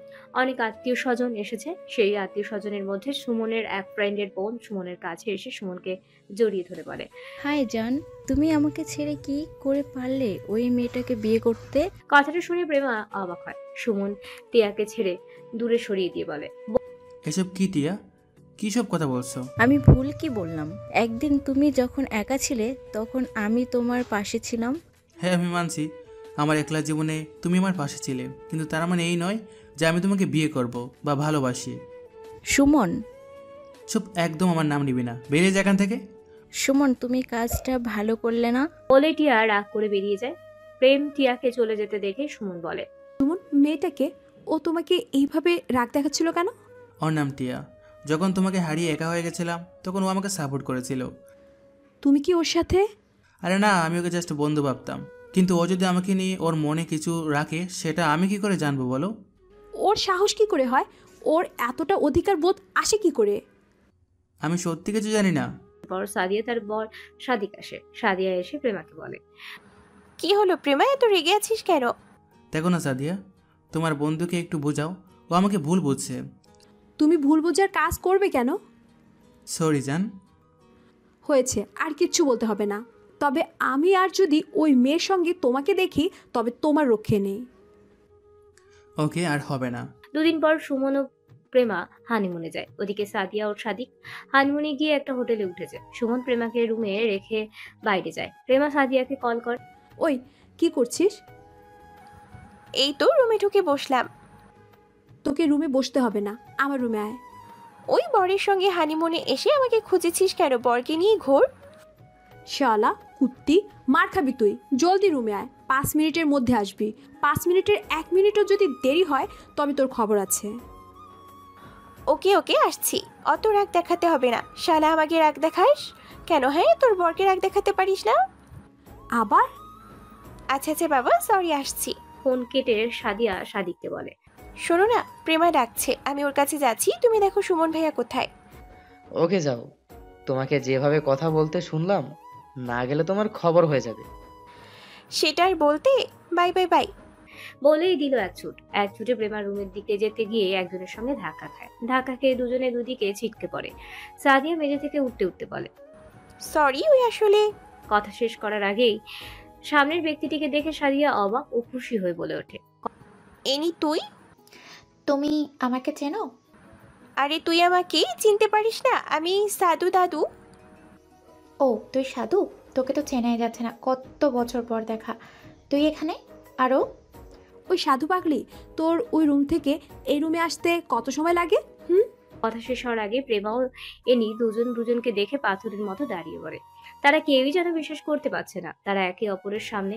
অনেক আত্মীয় স্বজন এসেছে। সেই আত্মীয় স্বজনের মধ্যে সুমনের এক ফ্রেন্ডের বোন সুমনের কাছে এসে সুমনকে জড়িয়ে ধরে বলে, হাই জান, তুমি আমাকে ছেড়ে কি করে পারলে ওই মেয়েটাকে বিয়ে করতে? কথাটা শুনে প্রেমা অবাক হয়। সুমন টিয়াকে ছেড়ে দূরে সরিয়ে দিয়ে বলে, এসব কি টিয়া? কী সব কথা বলছো? আমি ভুল কি বললাম? একদিন তুমি যখন একা ছিলে তখন আমি তোমার পাশে ছিলাম। হ্যাঁ আমি মানছি, আমার একলা জীবনে তুমি আমার পাশে ছিলে, কিন্তু তার মানে এই নয় যে আমি তোমাকে বিয়ে করব বা ভালোবাসি। সুমন, চুপ, একদম আমার নাম নিবি না, বেরিয়ে যা এখান থেকে। সুমন তুমি কাজটা ভালো করলে না। বলে টিয়া রাগ করে বেরিয়ে যায়। প্রেম টিয়াকে চলে যেতে দেখে সুমন বলে, সুমন, মেয়েটাকে ও তোমাকে এইভাবে রাগ দেখাচ্ছিল কেন? ওর নাম টিয়া। যখন তোমাকে হারিয়ে একা হয়ে গেছিলাম তখন ও আমাকে সাপোর্ট করেছিল। তুমি কি ওর সাথে? আরে না, আমি ওকে জাস্ট বন্ধু ভাবতাম, কিন্তু ও যদি আমাকে নিয়ে ওর মনে কিছু রাখে সেটা আমি কি করে জানবো বলো? ওর সাহস কি করে হয়? ওর এতটা অধিকার বোধ আসে কি করে? আমি সত্যি কিছু জানি না। পর সাদিয়া তার বর সাদিক আসে। সাদিয়া এসে প্রেমাকে বলে, কি হলো প্রেমা, এত রেগে আছিস কেন? দেখো না সাদিয়া, তোমার বন্ধুকে একটু বোঝাও, ও আমাকে ভুল বুঝছে। তুমি ভুল বোঝার কাজ করবে কেন? সরি জান। হয়েছে, আর কিচ্ছু বলতে হবে না। তবে আমি আর যদি ওই মেয়ের সঙ্গে তোমাকে দেখি তবে তোমার রক্ষে নেই। ওকে, আর হবে না। দুদিন পর সুমন ও প্রেমা হানিমুনে যায়। ওদিকে সাদিয়া ও সাদিক হানিমুনে গিয়ে একটা হোটেলে উঠেছে। সুমন প্রেমাকে রুমে রেখে বাইরে যায়। প্রেমা সাদিয়াকে কল করে, ওই কি করছিস? এই তো রুমে ঢুকে বসলাম। তোকে রুমে বসতে হবে না, আমার রুমে আয়। ওই বরের সঙ্গে হানিমুনে এসে আমাকে খুঁজেছিস কেন? বরকে নিয়ে ঘোর। শালা কুত্তি, মার খাবি তুই। জলদি রুমে আয়, 5 মিনিটের মধ্যে আসবি। 5 মিনিটের 1 মিনিটও যদি দেরি হয় তবে তোর খবর আছে। ওকে ওকে, আসছি। অত রাগ দেখাতে হবে না। শালা আমাকে রাগ দেখাস কেন? হ্যাঁ, তোর বরকে রাগ দেখাতে পারিস না আবার? আচ্ছা আচ্ছা বাবা, সরি, আসছি। ফোন কেটে সাদিয়া সাদিককে বলে, শোনো না, প্রেমা ডাকছে, আমি ওর কাছে যাচ্ছি। তুমি দেখো সুমন ভাইয়া কোথায়। ওকে যাও, তোমাকে যেভাবে কথা বলতে শুনলাম, না গেলে তোমার খবর হয়ে যাবে। সেটা আর বলতে। বাই বাই বাই বলেই দিল এক ছুট। এক ছুটে প্রেমার রুমের দিকে যেতে গিয়ে একজনের সঙ্গে ধাক্কা খায়। ধাক্কা খেয়ে দুজনে দুদিকে ছিটকে পড়ে। সাদিয়া মেঝে থেকে উঠতে উঠতে বলে, সরি, ওই আসলে। কথা শেষ করার আগেই সামনের ব্যক্তিটিকে দেখে সাদিয়া অবাক ও খুশি হয়ে বলে ওঠে, এনি তুই? তুমি আমাকে চেনো? আরে তুই আমাকে চিনতে পারিস না? আমি সাধু দাদু। ও তুই সাধু? তোকে তো চেনাই যাচ্ছে না, কত বছর পর দেখা। তুই এখানে? আরও ওই সাধু পাগলি, তোর ওই রুম থেকে এই রুমে আসতে কত সময় লাগে? কথা শেষ হওয়ার আগে প্রেমা ও এনি দুজন দুজনকে দেখে পাথরের মতো দাঁড়িয়ে পড়ে। তারা কেউই যেন বিশ্বাস করতে পারছে না তারা একে অপরের সামনে।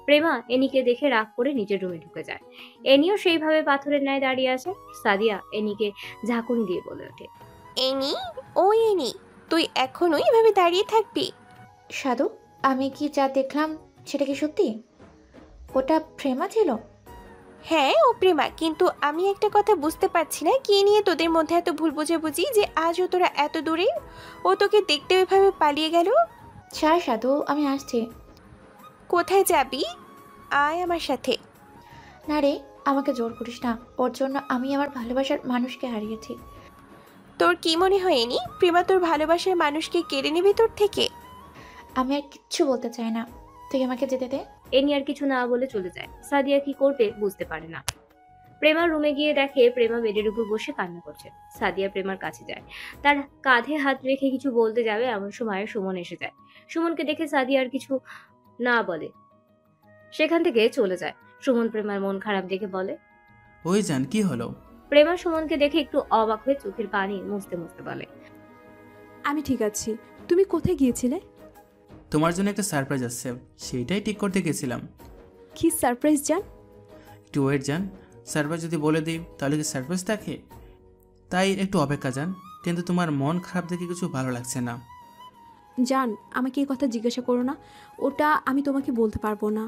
প্রেমা এনিকে দেখে রাগ করে নিজের রুমে ঢুকে যায়। এনিও সেইভাবে পাথরের ন্যায় দাঁড়িয়ে আছে। সাদিয়া এনিকে ঝাঁকুনি দিয়ে বলে ওঠে, এনি, ও এনি, তুই এখনো এভাবে দাঁড়িয়ে থাকবি? সাধু, আমি কি যা দেখলাম সেটা কি সত্যি? ওটা প্রেমা ছিল? হ্যাঁ, ও প্রেমা, কিন্তু আমি একটা কথা বুঝতে পারছি না, কি নিয়ে তোদের মধ্যে এত ভুল বুঝাবুঝি যে আজও তোরা এত দূরে? ও তোকে দেখতে ওইভাবে পালিয়ে গেল। ছাড় সাধু, আমি আসছি। কোথায় যাবি? আয় আমার সাথে। না রে, আমাকে জোর করিস না। ওর জন্য আমি আমার ভালোবাসার মানুষকে হারিয়েছি। তোর কি মনে হয় এনি, প্রেমা তোর ভালোবাসার মানুষকে কেড়ে নেবে তোর থেকে? আমি আর কিচ্ছু বলতে চাই না, তুই আমাকে যেতে দে। এনি আর কিছু না বলে চলে যায়। সাদিয়া কি করবে বুঝতে পারে না। প্রেমার রুমে গিয়ে দেখে প্রেমা বেডের উপর বসে কান্না করছে। সাদিয়া প্রেমার কাছে যায়, তার কাঁধে হাত রেখে কিছু বলতে যাবে এমন সময় সুমন এসে যায়। সুমনকে দেখে সাদিয়া আর কিছু না বলে সেখান থেকে চলে যায়। সুমন প্রেমার মন খারাপ দেখে বলে, ওই জান, কি হলো? প্রেমা সুমনকে দেখে একটু অবাক হয়ে চোখের পানি মুছতে মুছতে বলে, আমি ঠিক আছি। তুমি কোথায় গিয়েছিলে? তোমার জন্য একটা সারপ্রাইজ আসছে, সেইটাই ঠিক করতে গেছিলাম। কি সারপ্রাইজ জান? একটু ওয়েট জান, সারপ্রাইজ যদি বলে দিই তাহলে কি সারপ্রাইজ থাকে? তাই একটু অপেক্ষা জান, কিন্তু তোমার মন খারাপ দেখে কিছু ভালো লাগছে না। জান, আমাকে এই কথা জিজ্ঞাসা করো না, ওটা আমি তোমাকে বলতে পারবো না।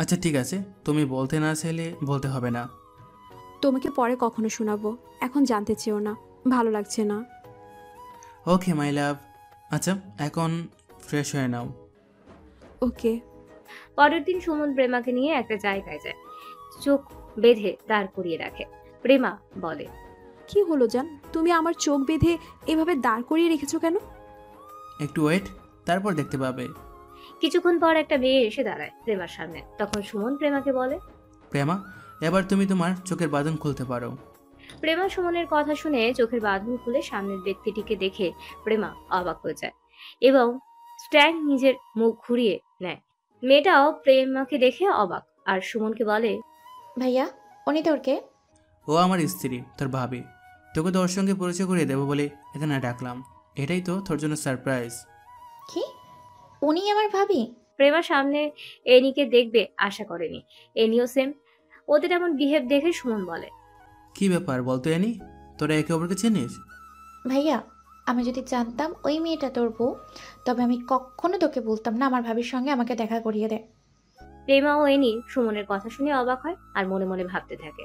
আচ্ছা ঠিক আছে, তুমি বলতে না চাইলে বলতে হবে না। তোমাকে পরে কখনো শোনাবো, এখন জানতে চেও না, ভালো লাগছে না। ওকে মাই লাভ। আচ্ছা এখন ফ্রেশ হয়ে নাও। ওকে। পরের দিন সুমন প্রেমাকে নিয়ে একটা জায়গায় যায়, চোখ বেঁধে দাঁড় করিয়ে রাখে। প্রেমা বলে, কি হলো জান, তুমি আমার চোখ বেঁধে এভাবে দাঁড় করিয়ে রেখেছো কেন? একটু ওয়েট, তারপর দেখতে পাবে। কিছুক্ষণ পর একটা মেয়ে এসে দাঁড়ায় প্রেমার সামনে। তখন সুমন প্রেমাকে বলে, প্রেমা, এবার তুমি তোমার চোখের বাঁধন খুলতে পারো। প্রেমা সুমনের কথা শুনে চোখের বাঁধন খুলে সামনের ব্যক্তিটিকে দেখে প্রেমা অবাক হয়ে যায় এবং স্ট্যান্ড নিজের মুখ ঘুরিয়ে নেয়। মেয়েটাও প্রেমাকে দেখে অবাক আর সুমনকে বলে, ভাইয়া উনি তোর কে? ও আমার স্ত্রী, তোর ভাবি। তোকে তোর সঙ্গে পরিচয় করিয়ে দেবো বলে এখানে ডাকলাম। এটাই তো তোর জন্য সারপ্রাইজ। কি উনি আমার ভাবি? প্রেমা সামনে এনিকে দেখবে আশা করেনি। এনিও সেম। ওদের এমন বিহেভ দেখে সুমন বলে, কি ব্যাপার বলতো এনি, তোরা একে অপরকে চিনিস? ভাইয়া আমি যদি জানতাম ওই মেয়েটা তোর বউ, তবে আমি কখনো তোকে বলতাম না আমার ভাবির সঙ্গে আমাকে দেখা করিয়ে দে। প্রেমা ও এনি সুমনের কথা শুনে অবাক হয় আর মনে মনে ভাবতে থাকে,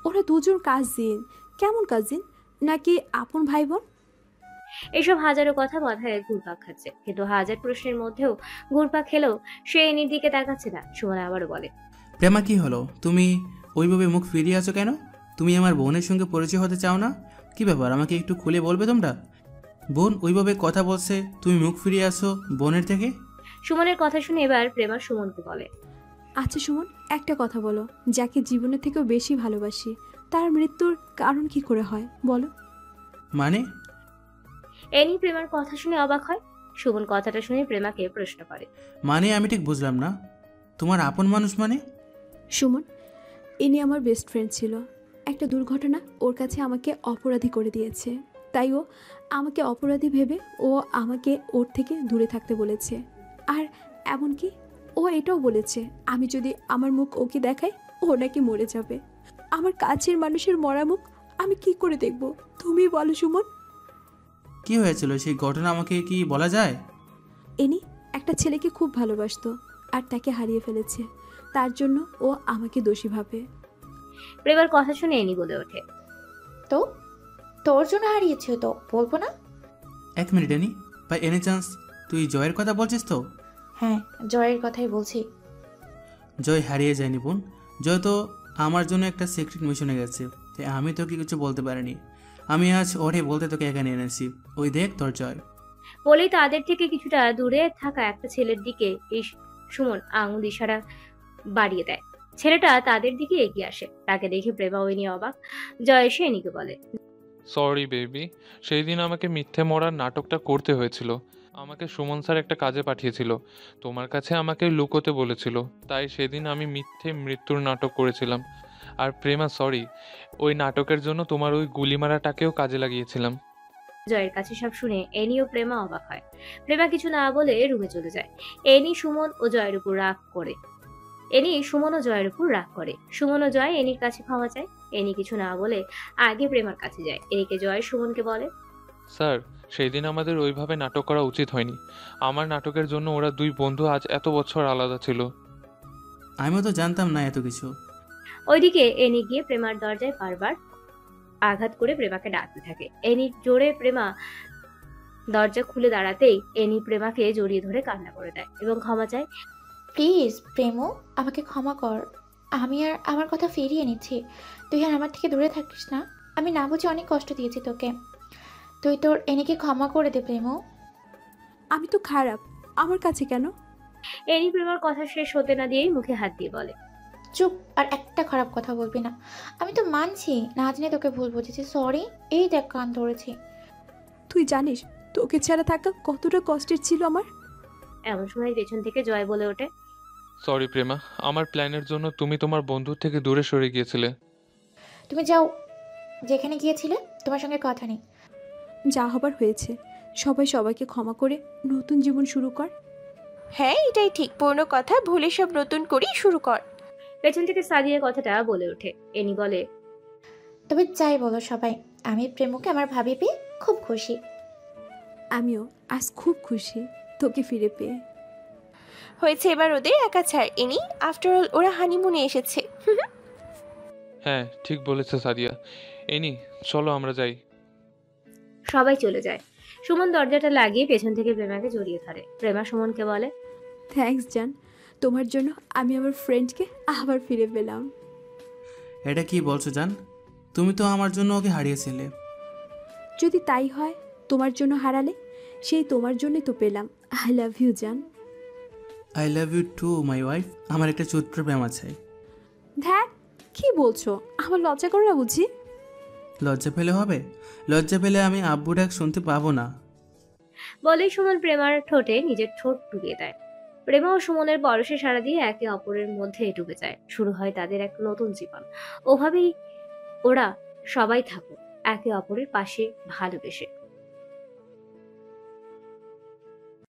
ওরা দুজন কাজিন। কেমন কাজিন? নাকি আপন ভাই বোন? এসব হাজারো কথা মাথায় ঘুরপাক খাচ্ছে, কিন্তু হাজার প্রশ্নের মধ্যেও ঘুরপাক খেলেও সে এনির দিকে তাকাচ্ছে না। সুমন আবারও বলে, প্রেমা কি হলো, তুমি ওইভাবে মুখ ফিরিয়ে আছো কেন? তুমি আমার বোনের সঙ্গে পরিচয় হতে চাও না? কি ব্যাপার আমাকে একটু খুলে বলবে তোমরা? বোন ওইভাবে কথা বলছে, তুমি মুখ ফিরিয়ে আসো বোনের থেকে? সুমনের কথা শুনে এবার প্রেমা সুমনকে বলে, আচ্ছা সুমন, একটা কথা বলো, যাকে জীবনের থেকেও বেশি ভালোবাসি তার মৃত্যুর কারণ কি করে হয় বলো? মানে? এনি প্রেমার কথা শুনে অবাক হয়। সুমন কথাটা শুনে প্রেমাকে প্রশ্ন করে, মানে আমি ঠিক বুঝলাম না, তোমার আপন মানুষ মানে? সুমন, ইনি আমার বেস্ট ফ্রেন্ড ছিল। একটা দুর্ঘটনা ওর কাছে আমাকে অপরাধী করে দিয়েছে, তাই ও আমাকে অপরাধী ভেবে ও আমাকে ওর থেকে দূরে থাকতে বলেছে। আর এমনকি ও এটাও বলেছে আমি যদি আমার মুখ ওকে দেখাই ও নাকি মরে যাবে। আমার কাছের মানুষের মরা মুখ আমি কি করে দেখব? তুমি বলো সুমন। কি হয়েছিল সেই ঘটনা, আমাকে কি বলা যায়? ইনি একটা ছেলেকে খুব ভালোবাসতো আর তাকে হারিয়ে ফেলেছে, তার জন্য ও আমাকে দোষী ভাবে। প্রেমার কথা শুনে এনি বলে ওঠে, তো তোর জন্য হারিয়েছে তো বলবো না? এক মিনিট এনি, বাই এনি চান্স তুই জয়ের কথা বলছিস তো? হ্যাঁ জয়ের কথাই বলছি। জয় হারিয়ে যায়নি বোন, জয় তো আমার জন্য একটা সিক্রেট মিশনে গেছে, তাই আমি তোকে কিছু বলতে পারিনি। আমি আজ ওরে বলতে তোকে এখানে এনেছি, ওই দেখ তোর জয়। বলেই তাদের থেকে কিছুটা দূরে থাকা একটা ছেলের দিকে এই সুমন আঙুল ইশারা বাড়িয়ে দেয়। ছেলেটা তাদের দিকে এগিয়ে আসে, তাকে দেখে প্রেমা ওই নিয়ে অবাক। জয় এসে এনিকে বলে, সরি বেবি, সেই দিন আমাকে মিথ্যে মরার নাটকটা করতে হয়েছিল। আমাকে সুমন স্যার একটা কাজে পাঠিয়েছিল, তোমার কাছে আমাকে লুকোতে বলেছিল, তাই সেদিন আমি মিথ্যে মৃত্যুর নাটক করেছিলাম। আর প্রেমা সরি, ওই নাটকের জন্য তোমার ওই গুলি মারাটাকেও কাজে লাগিয়েছিলাম। জয়ের কাছে সব শুনে এনি ও প্রেমা অবাক হয়। প্রেমা কিছু না বলে রুমে চলে যায়। এনি সুমন ও জয়ের উপর রাগ করে। সুমন ও জয় এনির কাছে ক্ষমা চায়। এনি কিছু না বলে আগে প্রেমার কাছে যায়। এদিকে জয় সুমনকে বলে, স্যার সেই দিন আমাদের ওইভাবে নাটক করা উচিত হয়নি। আমার নাটকের জন্য ওরা দুই বন্ধু আজ এত বছর আলাদা ছিল। আমিও তো জানতাম না এত কিছু। ওইদিকে এনি গিয়ে প্রেমার দরজায় বারবার আঘাত করে প্রেমাকে ডাকতে থাকে। এনি জোরে প্রেমা দরজা খুলে দাঁড়াতেই এনি প্রেমাকে জড়িয়ে ধরে কান্না করে দেয় এবং ক্ষমা চায়। প্লিজ প্রেমো আমাকে ক্ষমা কর, আমি আর আমার কথা ফিরিয়ে নিচ্ছি। তুই আর আমার থেকে দূরে থাকিস না, আমি না বুঝে অনেক কষ্ট দিয়েছি তোকে। তুই তোর এনিকে ক্ষমা করে দে প্রেমো। আমি তো খারাপ, আমার কাছে কেন? এনি প্রেমার কথা শেষ হতে না দিয়েই মুখে হাত দিয়ে বলে, চুপ, আর একটা খারাপ কথা বলবি না। আমি তো মানছি না জেনে তোকে ভুল বুঝেছি, সরি। এই দেখ কান ধরেছি। তুই জানিস তোকে ছাড়া থাকা কতটা কষ্টের ছিল আমার। এমন সময় পেছন থেকে জয় বলে ওঠে, সরি প্রেমা, আমার প্ল্যানের জন্য তুমি তোমার বন্ধুর থেকে দূরে সরে গিয়েছিলে। তুমি যাও, যেখানে গিয়েছিলে তোমার সঙ্গে কথা নেই। যা হবার হয়েছে, সবাই সবাইকে ক্ষমা করে নতুন জীবন শুরু কর। হ্যাঁ এটাই ঠিক, পুরনো কথা ভুলে সব নতুন করেই শুরু কর। পেছন থেকে সাদিয়া কথাটা বলে ওঠে। এনি বলে, তবে যাই বলো সবাই, আমি প্রেমকে আমার ভাবি পেয়ে খুব খুশি। আমিও আজ খুব খুশি তোকে ফিরে পেয়ে। হয়েছে এবার ওদের একা ছাড় এনি, আফটার অল ওরা হানিমুনে এসেছে। হ্যাঁ ঠিক বলেছে সাদিয়া। এনি চলো আমরা যাই। সবাই চলে যায়। সুমন দরজাটা লাগিয়ে পেছন থেকে প্রেমাকে জড়িয়ে ধরে। প্রেমা সুমনকে বলে, থ্যাঙ্কস জান, তোমার জন্য আমি আমার ফ্রেন্ডকে আবার ফিরে পেলাম। এটা কি বলছো জান, তুমি তো আমার জন্য ওকে হারিয়েছিলে। যদি তাই হয়, তোমার জন্য হারালে সেই তোমার জন্যই তো পেলাম। আই লাভ ইউ জান। I love you too my wife. আমার একটা ছোট্ট প্রেম আছে। ধ্যাক, কি বলছো? আমার লজ্জা করে না বুঝি? লজ্জা পেলে হবে? লজ্জা পেলে আমি আব্বু ডাক শুনতে পাবো না। বলেই সুমন প্রেমার ঠোঁটে নিজের ঠোঁট ডুবিয়ে দেয়। প্রেমা ও সুমনের পরশে সাড়া দিয়ে একে অপরের মধ্যে ডুবে যায়। শুরু হয় তাদের এক নতুন জীবন। ওভাবেই ওরা সবাই থাকুক একে অপরের পাশে ভালোবেসে।